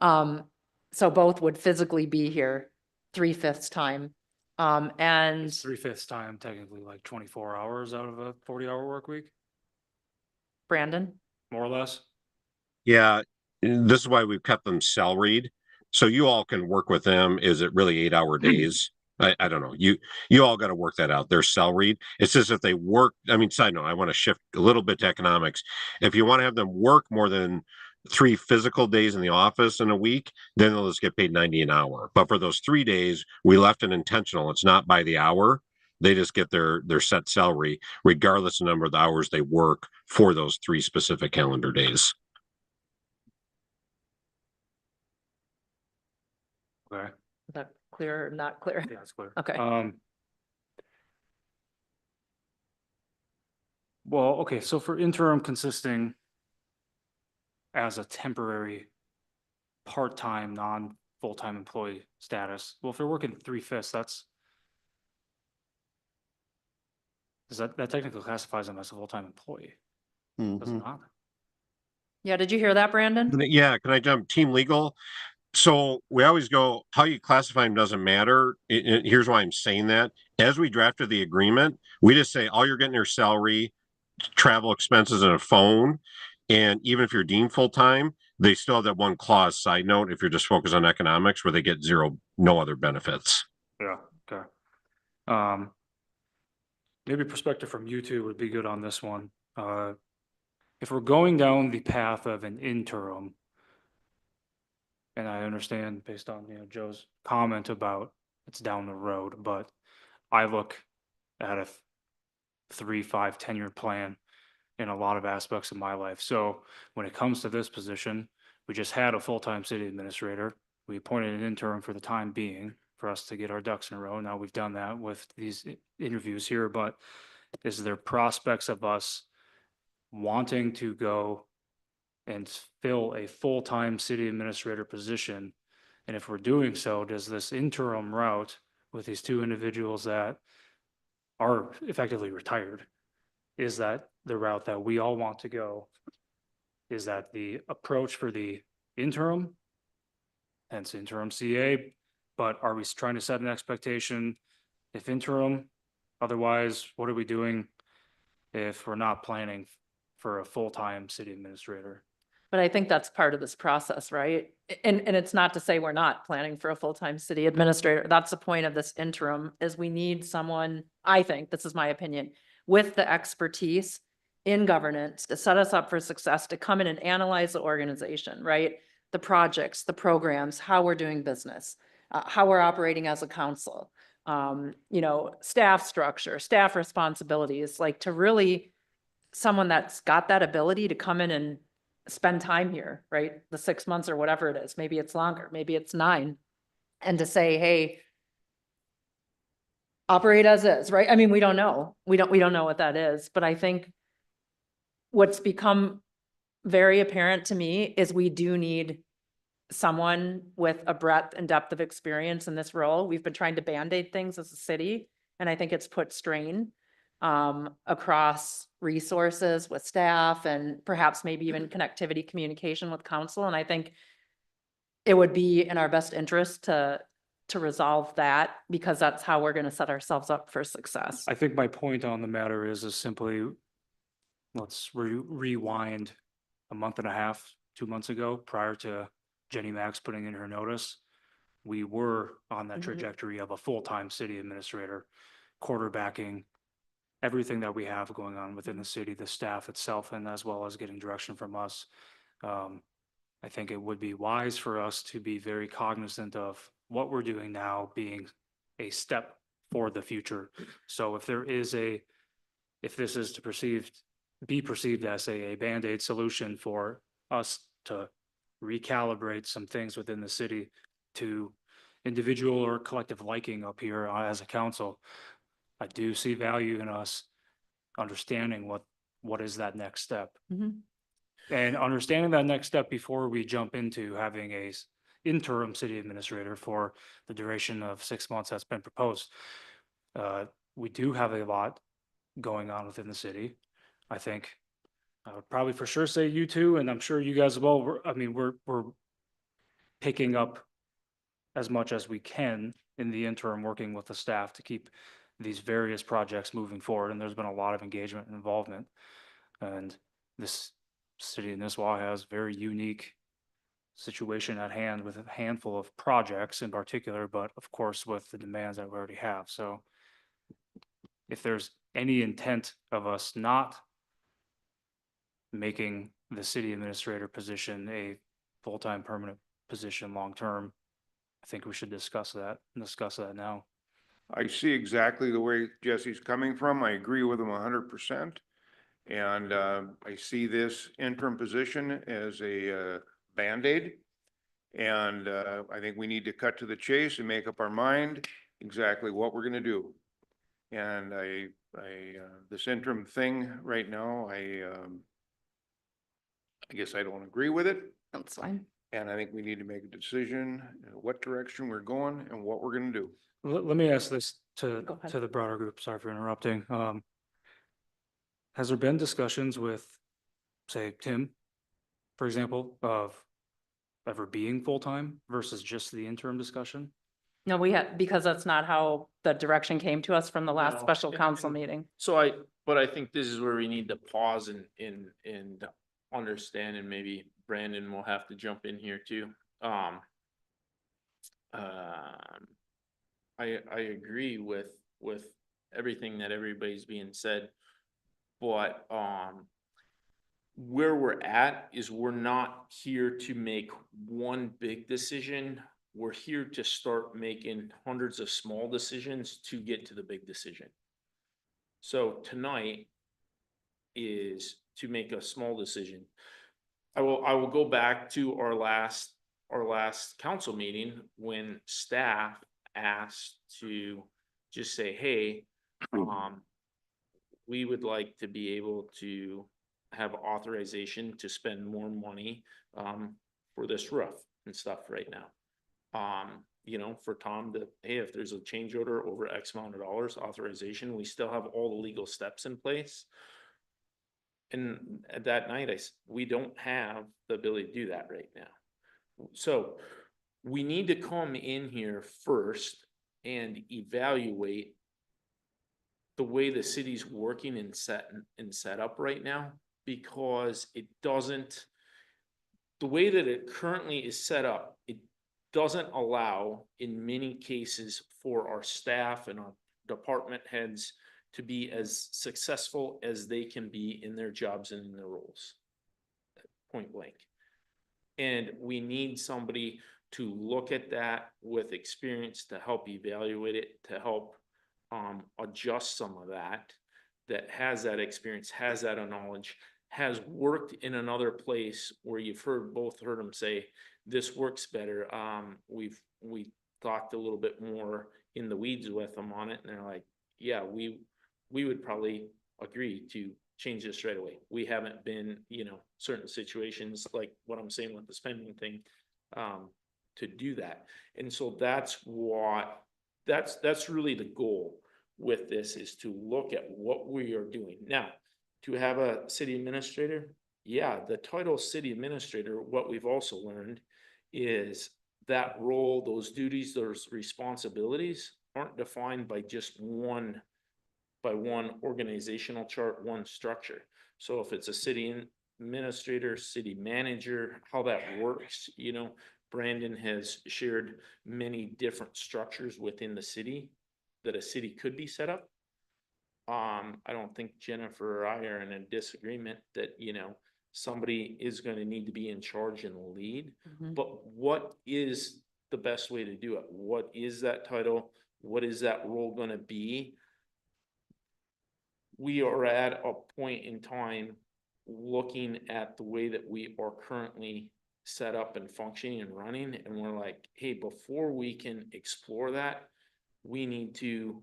So both would physically be here 3/5 time. And It's 3/5 time, technically like 24 hours out of a 40-hour work week, Brandon? more or less. Yeah, this is why we've kept them salaried. So you all can work with them. Is it really 8-hour days? I don't know. You all got to work that out. They're salaried. It's just if they work, I mean, side note, I want to shift a little bit to economics. If you want to have them work more than 3 physical days in the office in a week, then they'll just get paid 90 an hour. But for those 3 days, we left it intentional. It's not by the hour. They just get their set salary, regardless of the number of the hours they work for those 3 specific calendar days. Okay, Is that clear or not clear? yeah, that's clear. Okay. Well, okay, so for interim consisting as a temporary part-time, non-full-time employee status, well, if they're working 3/5, that technically classifies them as a full-time employee, does it Mhm. not? Yeah, did you hear that, Brandon? Yeah, can I jump? Team legal, So we always go, how you classify them doesn't matter. Here's why I'm saying that. As we drafted the agreement, we just say all you're getting your salary, travel expenses, and a phone. And even if you're deemed full-time, they still have that one clause side note if you're just focused on economics where they get zero, no other benefits. Yeah, okay. Maybe perspective from you two would be good on this one. If we're going down the path of an interim, and I understand based on, Joe's comment about it's down the road, but I look at a 3, 5, 10-year plan in a lot of aspects of my life. So when it comes to this position, we just had a full-time city administrator. We appointed an interim for the time being for us to get our ducks in a row. Now we've done that with these interviews here, but is there prospects of us wanting to go and fill a full-time city administrator position? And if we're doing so, does this interim route with these two individuals that are effectively retired, is that the route that we all want to go? Is that the approach for the interim? Hence interim CA, but are we trying to set an expectation if interim? Otherwise, what are we doing if we're not planning for a full-time city administrator? But I think that's part of this process, right? And it's not to say we're not planning for a full-time city administrator. That's the point of this interim, is we need someone, I think, this is my opinion, with the expertise in governance to set us up for success, to come in and analyze the organization, right? The projects, the programs, how we're doing business, how we're operating as a council, staff structure, staff responsibilities, like to really someone that's got that ability to come in and spend time here, right? The 6 months or whatever it is, maybe it's longer, maybe it's 9. And to say, hey, operate as is, right? I mean, we don't know. We don't know what that is, but I think what's become very apparent to me is we do need someone with a breadth and depth of experience in this role. We've been trying to Band-Aid things as a city, and I think it's put strain across resources with staff and perhaps maybe even connectivity, communication with council. And I think it would be in our best interest to resolve that, because that's how we're going to set ourselves up for success. I think my point on the matter is simply, let's rewind a month and a half, 2 months ago, prior to Jenny Max putting in her notice. We were on that trajectory of a full-time city administrator, quarterbacking everything that we have going on within the city, the staff itself, and as well as getting direction from us. I think it would be wise for us to be very cognizant of what we're doing now being a step for the future. So if this is to be perceived as a Band-Aid solution for us to recalibrate some things within the city to individual or collective liking up here as a council, I do see value in us understanding what is that next step. And understanding that next step before we jump into having a interim city administrator for the duration of 6 months that's been proposed. We do have a lot going on within the city. I think I would probably for sure say you two, and I'm sure you guys as well. We're picking up as much as we can in the interim, working with the staff to keep these various projects moving forward. And there's been a lot of engagement and involvement. And this city of Nisswa has very unique situation at hand with a handful of projects in particular, but of course with the demands that we already have. So if there's any intent of us not making the city administrator position a full-time permanent position long-term, I think we should discuss that now. I see exactly the way Jesse's coming from. I agree with him 100%. And I see this interim position as a Band-Aid. And I think we need to cut to the chase and make up our mind exactly what we're gonna do. And this interim thing right now, I guess I don't agree with it. That's fine. And I think we need to make a decision what direction we're going and what we're gonna do. Let me ask this to Go ahead. the broader group. Sorry for interrupting. Has there been discussions with, say, Tim, for example, of ever being full-time versus just the interim discussion? No, we had, because that's not how the direction came to us from the last No, special and- council and- meeting. So but I think this is where we need to pause and understand, and maybe Brandon will have to jump in here too. I agree with everything that everybody's being said, but, where we're at is we're not here to make one big decision. We're here to start making hundreds of small decisions to get to the big decision. So tonight is to make a small decision. I will go back to our last council meeting when staff asked to just say, hey, we would like to be able to have authorization to spend more money, for this roof and stuff right now. You know, for Tom to, hey, if there's a change order over X amount of dollars authorization, we still have all the legal steps in place. And at that night, we don't have the ability to do that right now. So we need to come in here first and evaluate the way the city's working and set up right now, because it doesn't, the way that it currently is set up, it doesn't allow in many cases for our staff and our department heads to be as successful as they can be in their jobs and in their roles. Point blank. And we need somebody to look at that with experience to help evaluate it, to help adjust some of that, that has that experience, has that knowledge, has worked in another place where you've both heard them say, this works better. We talked a little bit more in the weeds with them on it, and they're like, yeah, we would probably agree to change this right away. We haven't been, you know, certain situations like what I'm saying with the spending thing, to do that. And so that's really the goal with this, is to look at what we are doing. Now, to have a city administrator, yeah, the title city administrator, what we've also learned is that role, those duties, those responsibilities aren't defined by just one organizational chart, one structure. So if it's a city administrator, city manager, how that works, you know, Brandon has shared many different structures within the city that a city could be set up. I don't think Jennifer or I are in a disagreement that, you know, somebody is going to need to be in charge and lead, but what is the best way to do it? What is that title? What is that role going to be? We are at a point in time looking at the way that we are currently set up and functioning and running, and we're like, hey, before we can explore that, we need to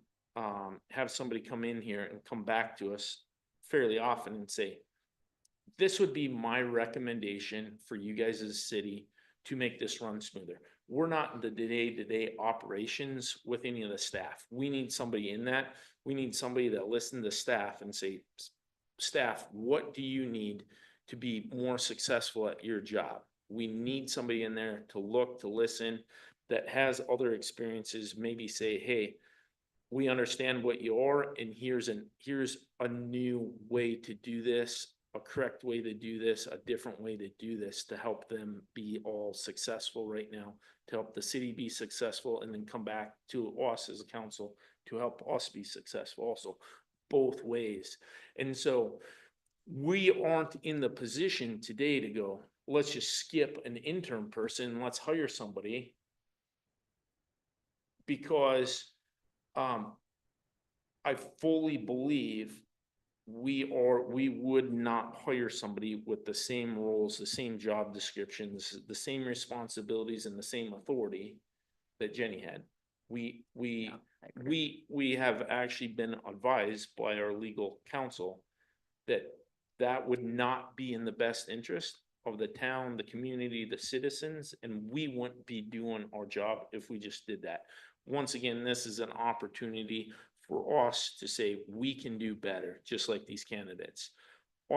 have somebody come in here and come back to us fairly often and say, this would be my recommendation for you guys as a city to make this run smoother. We're not in the day-to-day operations with any of the staff. We need somebody in that. We need somebody that listens to staff and say, staff, what do you need to be more successful at your job? We need somebody in there to look, to listen, that has other experiences, maybe say, hey, we understand what you are, and here's a new way to do this, a correct way to do this, a different way to do this, to help them be all successful right now, to help the city be successful, and then come back to us as a council to help us be successful also, both ways. And so we aren't in the position today to go, let's just skip an intern person, let's hire somebody. Because I fully believe we would not hire somebody with the same roles, the same job descriptions, the same responsibilities, and the same authority that Jenny had. We have actually been advised by our legal counsel that would not be in the best interest of the town, the community, the citizens, and we wouldn't be doing our job if we just did that. Once again, this is an opportunity for us to say we can do better, just like these candidates.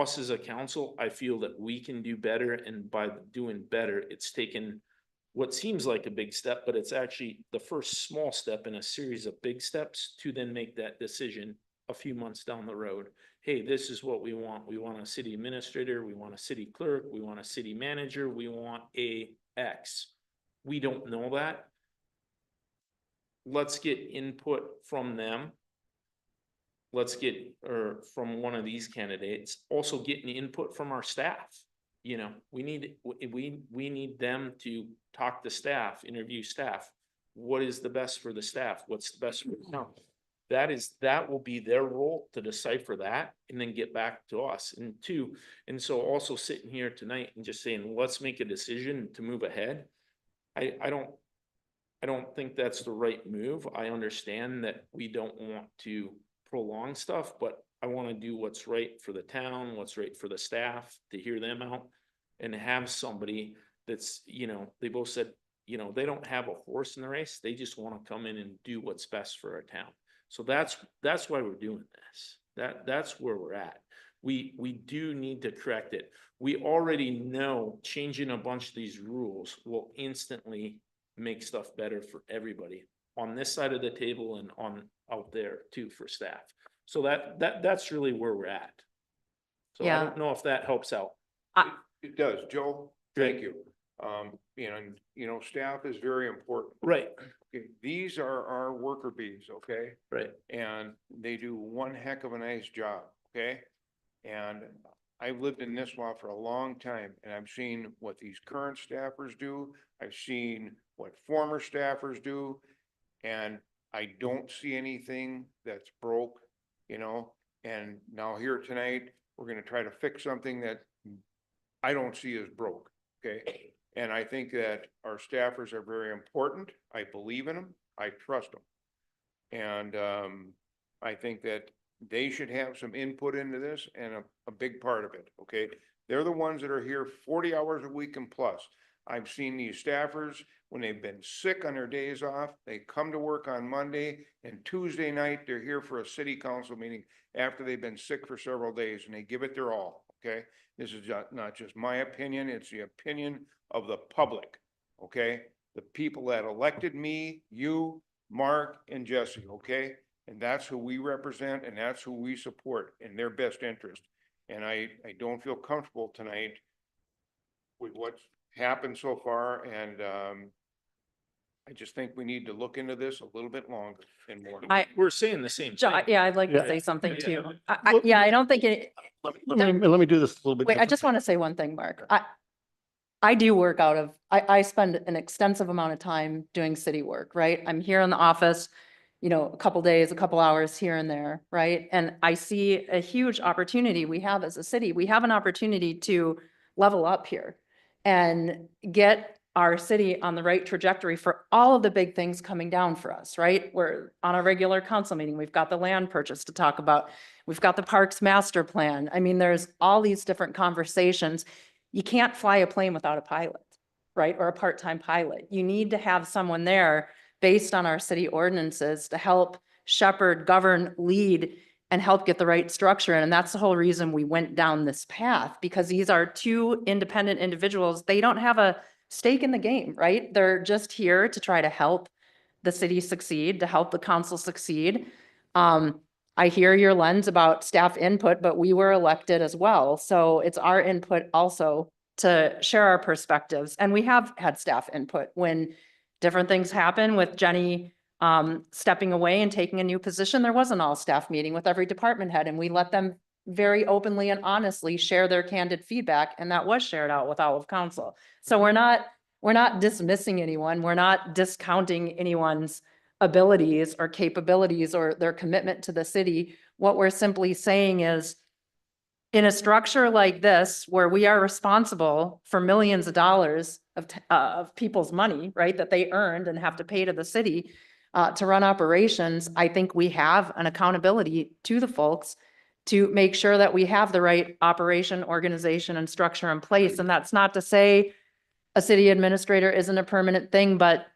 us as a council, I feel that we can do better, and by doing better, it's taken what seems like a big step, but it's actually the first small step in a series of big steps to then make that decision a few months down the road. Hey, this is what we want. We want a city administrator, we want a city clerk, we want a city manager, we want a X. We don't know that. Let's get input from them. Let's get, or from one of these candidates, also getting input from our staff. You know, we need them to talk to staff, interview staff. What is the best for the staff? What's the best for the town? That will be their role to decipher that and then get back to us. And so also sitting here tonight and just saying, let's make a decision to move ahead. I don't think that's the right move. I understand that we don't want to prolong stuff, but I want to do what's right for the town, what's right for the staff, to hear them out and have somebody that's, you know, they both said, you know, they don't have a horse in the race. They just want to come in and do what's best for our town. So that's why we're doing this. That's where we're at. We do need to correct it. We already know changing a bunch of these rules will instantly make stuff better for everybody on this side of the table and on out there too for staff. So that's really where we're at. So I Yeah. don't know if that helps out. It does, Joe, thank you. And, you know, staff is very important. Right, Okay, these are our worker bees, okay? right. And they do one heck of a nice job, okay? And I've lived in Nisswa for a long time, and I've seen what these current staffers do. I've seen what former staffers do, and I don't see anything that's broke, you know? And now here tonight, we're gonna try to fix something that I don't see as broke, okay? And I think that our staffers are very important. I believe in them. I trust them. And I think that they should have some input into this and a big part of it, okay? They're the ones that are here 40 hours a week and plus. I've seen these staffers, when they've been sick on their days off, they come to work on Monday, and Tuesday night, they're here for a city council meeting after they've been sick for several days, and they give it their all, okay? This is not just my opinion, it's the opinion of the public, okay? The people that elected me, you, Mark, and Jesse, okay? And that's who we represent, and that's who we support in their best interest. And I don't feel comfortable tonight with what's happened so far, and I just think we need to look into this a little bit longer and more. We're saying the same thing. Yeah, I'd like to Yeah. say something Yeah. too. Yeah, I don't think it, Let me do this a little bit. wait, I just want to say one thing, Mark. I do work out of, I spend an extensive amount of time doing city work, right? I'm here in the office, you know, a couple days, a couple hours here and there, right? And I see a huge opportunity we have as a city. We have an opportunity to level up here and get our city on the right trajectory for all of the big things coming down for us, right? We're on a regular council meeting. We've got the land purchase to talk about. We've got the parks master plan. I mean, there's all these different conversations. You can't fly a plane without a pilot, right? Or a part-time pilot. You need to have someone there based on our city ordinances to help shepherd, govern, lead, and help get the right structure in. And that's the whole reason we went down this path, because these are two independent individuals. They don't have a stake in the game, right? They're just here to try to help the city succeed, to help the council succeed. I hear your lens about staff input, but we were elected as well. So it's our input also to share our perspectives. And we have had staff input when different things happen with Jenny stepping away and taking a new position. There was an all staff meeting with every department head, and we let them very openly and honestly share their candid feedback. And that was shared out with all of council. So we're not dismissing anyone. We're not discounting anyone's abilities or capabilities or their commitment to the city. What we're simply saying is, in a structure like this, where we are responsible for millions of dollars of people's money, right, that they earned and have to pay to the city to run operations, I think we have an accountability to the folks to make sure that we have the right operation, organization, and structure in place. And that's not to say a city administrator isn't a permanent thing, but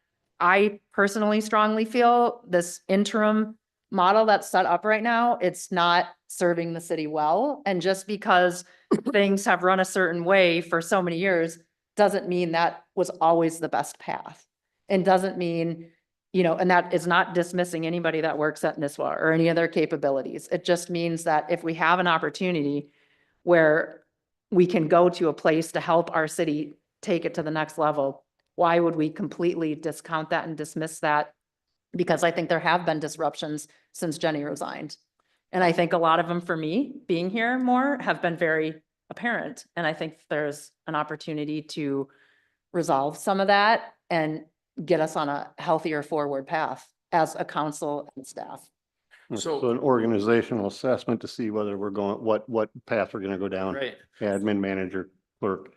I personally strongly feel this interim model that's set up right now, it's not serving the city well. And just because things have run a certain way for so many years, doesn't mean that was always the best path. And doesn't mean, you know, and that is not dismissing anybody that works at Nisswa or any of their capabilities. It just means that if we have an opportunity where we can go to a place to help our city take it to the next level, why would we completely discount that and dismiss that? Because I think there have been disruptions since Jenny resigned. And I think a lot of them, for me, being here more, have been very apparent. And I think there's an opportunity to resolve some of that and get us on a healthier forward path as a council and staff. So- an organizational assessment to see whether we're going, what path we're gonna go down. Right, Admin, manager, clerk.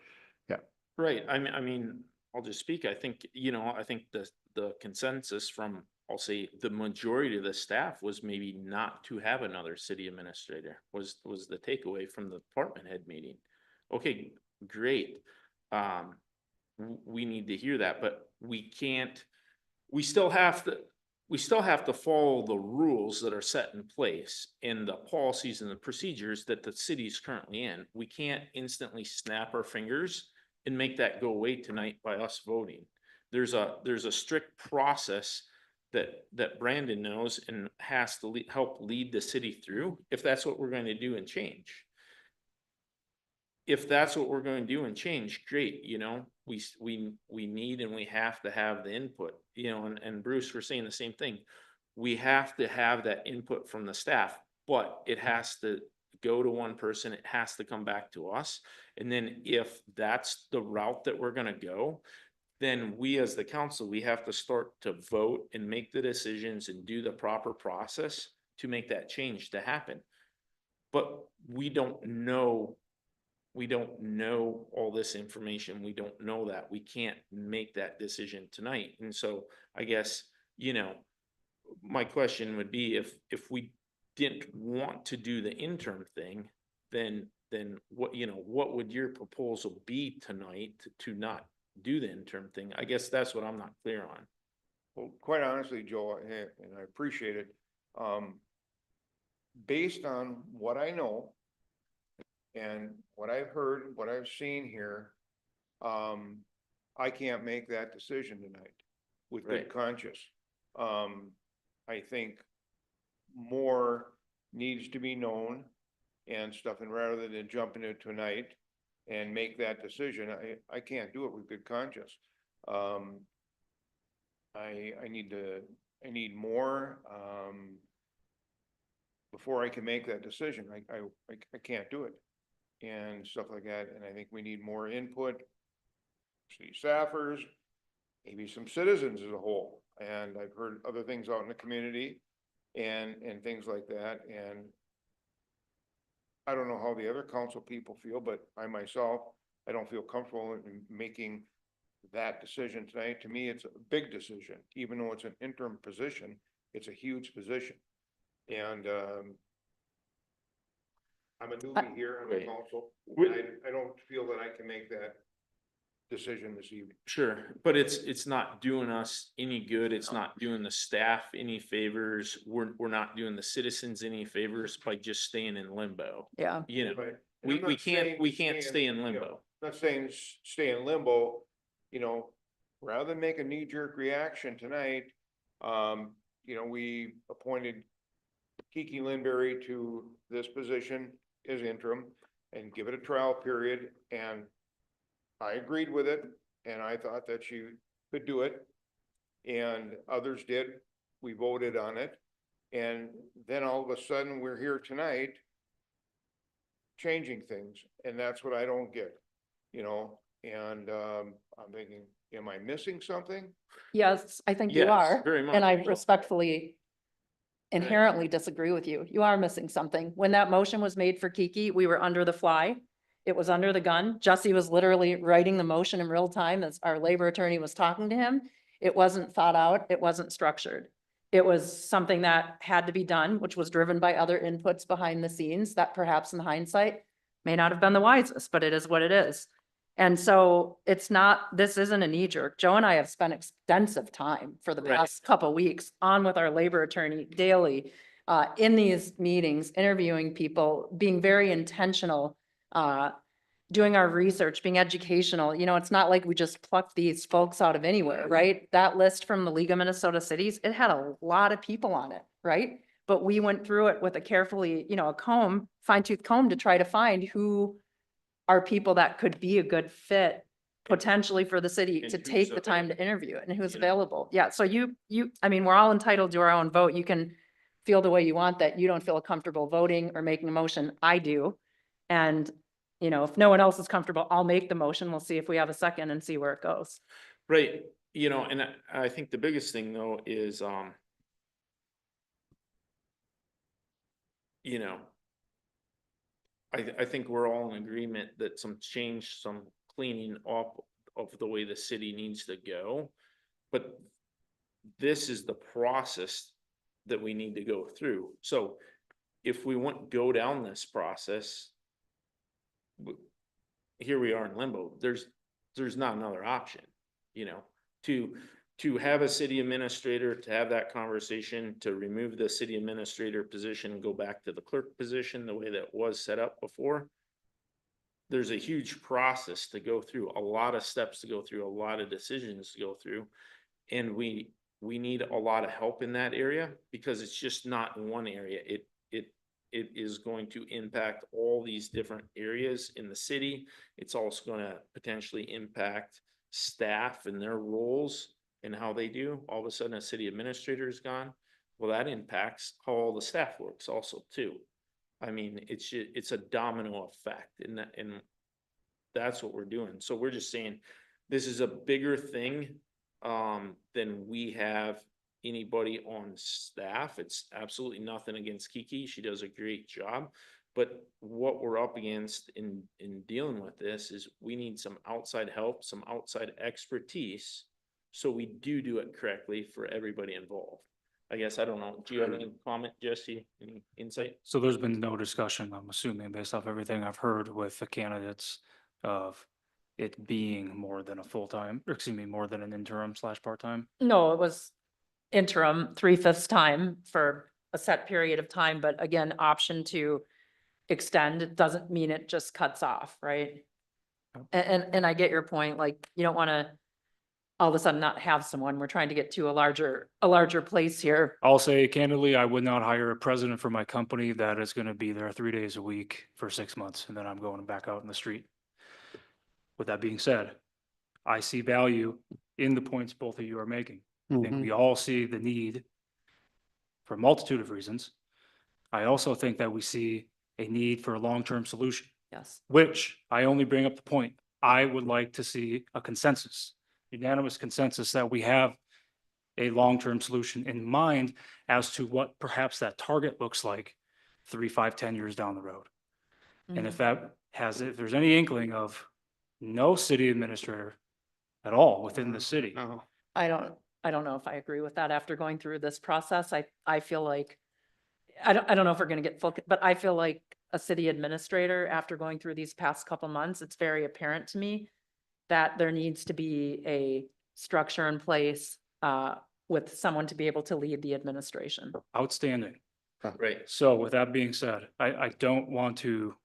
right. I mean, I'll just speak. I think, you know, I think the consensus from, I'll say, the majority of the staff was maybe not to have another city administrator, was the takeaway from the department head meeting. Okay, great. We need to hear that, but we can't, we still have to follow the rules that are set in place and the policies and the procedures that the city is currently in. We can't instantly snap our fingers and make that go away tonight by us voting. There's a strict process that Brandon knows and has to help lead the city through, if that's what we're going to do and change. If that's what we're going to do and change, great, you know, we need and we have to have the input, you know, and Bruce, we're saying the same thing. We have to have that input from the staff, but it has to go to one person, it has to come back to us. And then if that's the route that we're gonna go, then we as the council, we have to start to vote and make the decisions and do the proper process to make that change to happen. But we don't know all this information. We don't know that. We can't make that decision tonight. And so I guess, you know, my question would be if we didn't want to do the interim thing, then what, you know, what would your proposal be tonight to not do the interim thing? I guess that's what I'm not clear on. Well, quite honestly, Joe, and I appreciate it. Based on what I know and what I've heard, what I've seen here, I can't make that decision tonight with good Right. conscience. I think more needs to be known and stuff, and rather than jump into it tonight and make that decision, I can't do it with good conscience. I need more, before I can make that decision. I can't do it and stuff like that. And I think we need more input, city staffers, maybe some citizens as a whole. And I've heard other things out in the community and things like that. And I don't know how the other council people feel, but I myself, I don't feel comfortable in making that decision tonight. To me, it's a big decision, even though it's an interim position, it's a huge position. And, I'm a newbie here on the Right. council. We- I don't feel that I can make that decision this evening. Sure, but it's not doing us any good. It's not doing the staff any favors. We're not doing the citizens any favors by just staying in limbo. Yeah. You know, Right. And we I'm not saying can't stay in you know, limbo. Not saying stay in limbo, you know, rather than make a knee-jerk reaction tonight, you know, we appointed Kiki Lindberry to this position as interim and give it a trial period, and I agreed with it, and I thought that she could do it, and others did. We voted on it, and then all of a sudden, we're here tonight changing things, and that's what I don't get, you know, and, I'm thinking, am I missing something? Yes, I think you Yes, are. very And I much. respectfully inherently disagree with you. You are missing something. When that motion was made for Kiki, we were under the fly. It was under the gun. Jesse was literally writing the motion in real time as our labor attorney was talking to him. It wasn't thought out. It wasn't structured. It was something that had to be done, which was driven by other inputs behind the scenes that perhaps in hindsight may not have been the wisest, but it is what it is. And so it's not, this isn't a knee jerk. Joe and I have spent extensive time for the Right. past couple weeks on with our labor attorney daily, in these meetings, interviewing people, being very intentional, doing our research, being educational. You know, it's not like we just plucked these folks out of anywhere, right? That list from the League of Minnesota Cities, it had a lot of people on it, right? But we went through it with a carefully, you know, a comb, fine tooth comb to try to find who are people that could be a good fit potentially for the city And to who's take the time to available, interview it and who's you know? available. Yeah, so I mean, we're all entitled to our own vote. You can feel the way you want that. You don't feel comfortable voting or making a motion. I do. And, you know, if no one else is comfortable, I'll make the motion. We'll see if we have a second and see where it goes. Right, you know, and I think the biggest thing though is, you know, I think we're all in agreement that some cleaning up of the way the city needs to go. But this is the process that we need to go through. So if we go down this process, here we are in limbo. There's not another option, you know, to have a city administrator, to have that conversation, to remove the city administrator position and go back to the clerk position, the way that was set up before. There's a huge process to go through, a lot of steps to go through, a lot of decisions to go through. And we need a lot of help in that area because it's just not in one area. It is going to impact all these different areas in the city. It's also going to potentially impact staff and their roles and how they do. All of a sudden, a city administrator is gone. Well, that impacts how all the staff works also too. I mean, it's a domino effect, and that's what we're doing. So we're just saying this is a bigger thing than we have anybody on staff. It's absolutely nothing against Kiki. She does a great job. But what we're up against in dealing with this is we need some outside help, some outside expertise. So we do it correctly for everybody involved. I guess, I don't know. Do you have any comment, Jesse? Any insight? So there's been no discussion, I'm assuming, based off everything I've heard with the candidates of it being more than a full-time, or excuse me, more than an interim / part-time? No, it was interim 3/5 time for a set period of time, but again, option to extend. It doesn't mean it just cuts off, right? And I get your point, like, you don't want to all of a sudden not have someone. We're trying to get to a larger place here. I'll say candidly, I would not hire a president for my company that is gonna be there 3 days a week for 6 months, and then I'm going back out in the street. With that being said, I see value in the points both of you are making. I think we all see the need for a multitude of reasons. I also think that we see a need for a long-term solution, Yes. which I only bring up the point. I would like to see a consensus, unanimous consensus that we have a long-term solution in mind as to what perhaps that target looks like 3, 5, 10 years down the road. And if there's any inkling of no city administrator at all within the city, I don't know if I agree with that after going through this process. I feel like, I don't know if we're gonna get full, but I feel like a city administrator, after going through these past couple months, it's very apparent to me that there needs to be a structure in place, with someone to be able to lead the administration. outstanding. Right. So with that being said, I don't want to.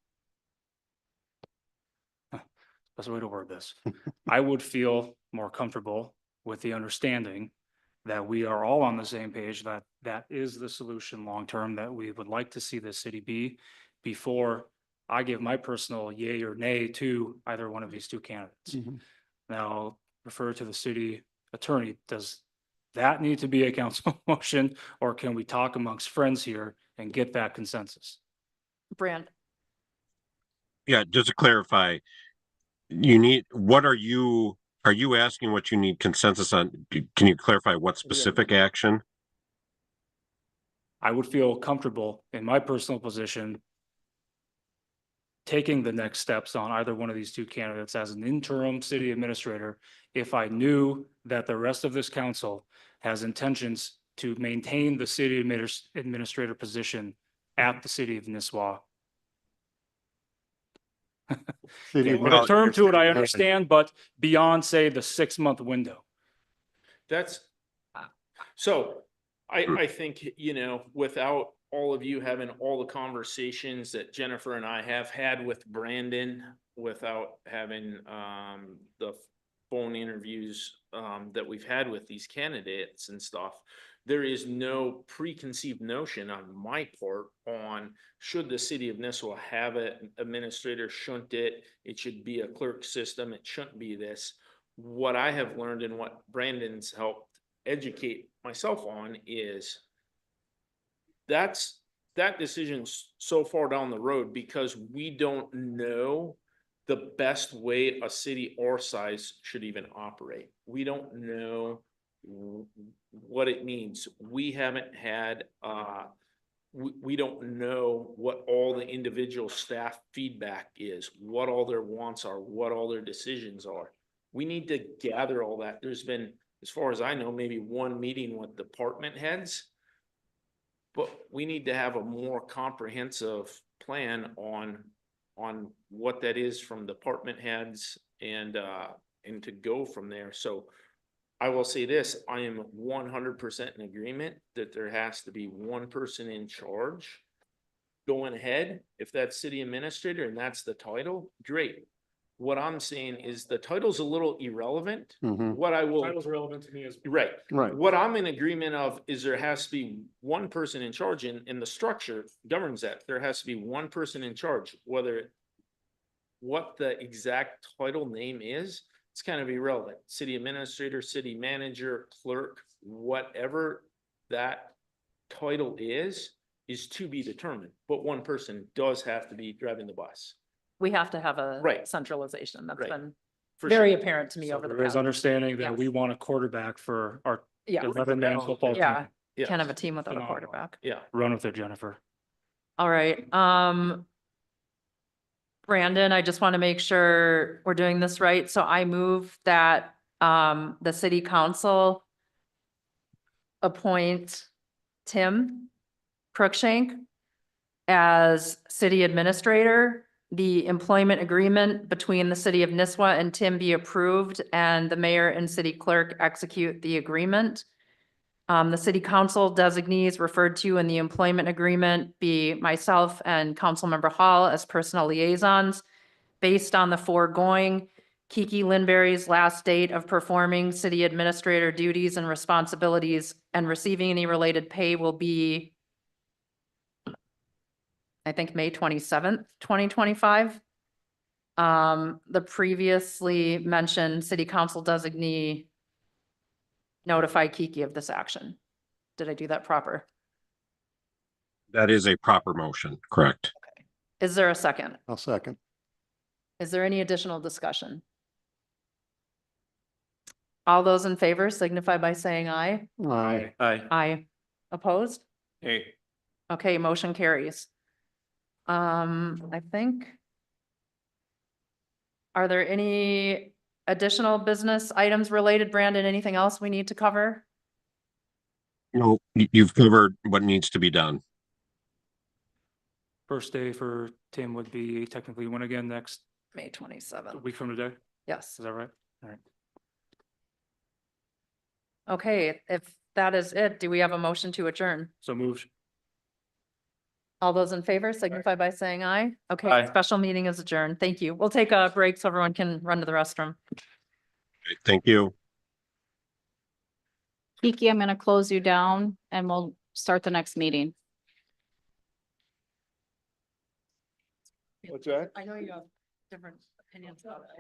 That's the way to word this. I would feel more comfortable with the understanding that we are all on the same page, that that is the solution long-term that we would like to see the city be before I give my personal yay or nay to either one of these two candidates. Now, I'll refer to the city attorney. Does that need to be a council motion, or can we talk amongst friends here and get that consensus? Brand, Yeah, just to clarify, are you asking what you need consensus on? Can you clarify what specific action? I would feel comfortable in my personal position taking the next steps on either one of these two candidates as an interim city administrator if I knew that the rest of this council has intentions to maintain the city administrator position at the city of Nisswa. City With a term to it, I administrator. understand, but beyond, say, the 6-month window. That's, so I think, you know, without all of you having all the conversations that Jennifer and I have had with Brandon without having the phone interviews that we've had with these candidates and stuff. There is no preconceived notion on my part on should the city of Nisswa have an administrator, shouldn't it? It should be a clerk system. It shouldn't be this. What I have learned and what Brandon's helped educate myself on is that decision's so far down the road because we don't know the best way a city our size should even operate. We don't know what it means. We haven't had, we don't know what all the individual staff feedback is, what all their wants are, what all their decisions are. We need to gather all that. There's been, as far as I know, maybe one meeting with department heads. But we need to have a more comprehensive plan on what that is from department heads and to go from there. So I will say this, I am 100% in agreement that there has to be one person in charge going ahead. If that's city administrator and that's the title, great. What I'm saying is the title's a little irrelevant. What I will. Title's relevant to me as. Right. Right. What I'm in agreement of is there has to be one person in charge and the structure governs that. There has to be one person in charge, whether what the exact title name is, it's kind of irrelevant. City administrator, city manager, clerk, whatever that title is to be determined. But one person does have to be driving the bus. We have to have a Right. centralization. That's Right. been For very sure. apparent to me So over the there is past. understanding Yeah. that we want a quarterback for our Yeah, 11-man football team. yeah, Yeah. can't have a team without a Phenomenal. quarterback. Yeah. Run with it, Jennifer. All right, Brandon, I just want to make sure we're doing this right. So I move that, the city council appoint Tim Cruikshank as city administrator. The employment agreement between the city of Nisswa and Tim be approved and the mayor and city clerk execute the agreement. The city council designees referred to in the employment agreement be myself and Councilmember Hall as personnel liaisons. Based on the foregoing, Kiki Linberry's last date of performing city administrator duties and responsibilities and receiving any related pay will be, I think, May 27th, 2025. The previously mentioned city council designee notify Kiki of this action. Did I do that proper? That is a proper motion, correct? Is there a second? I'll second. Is there any additional discussion? All those in favor signify by saying aye. Aye. Aye. Aye. Opposed? Hey. Okay, motion carries. I think. Are there any additional business items related, Brandon? Anything else we need to cover? No, you've covered what needs to be done. First day for Tim would be technically when again next May 27th. week from today? Yes. Is that right? All right. Okay, if that is it, do we have a motion to adjourn? So moved. All those in favor signify by saying aye. Okay, Aye. special meeting is adjourned. Thank you. We'll take a break so everyone can run to the restroom. Thank you. Kiki, I'm gonna close you down and we'll start the next meeting. What's that? I know you have different opinions about it.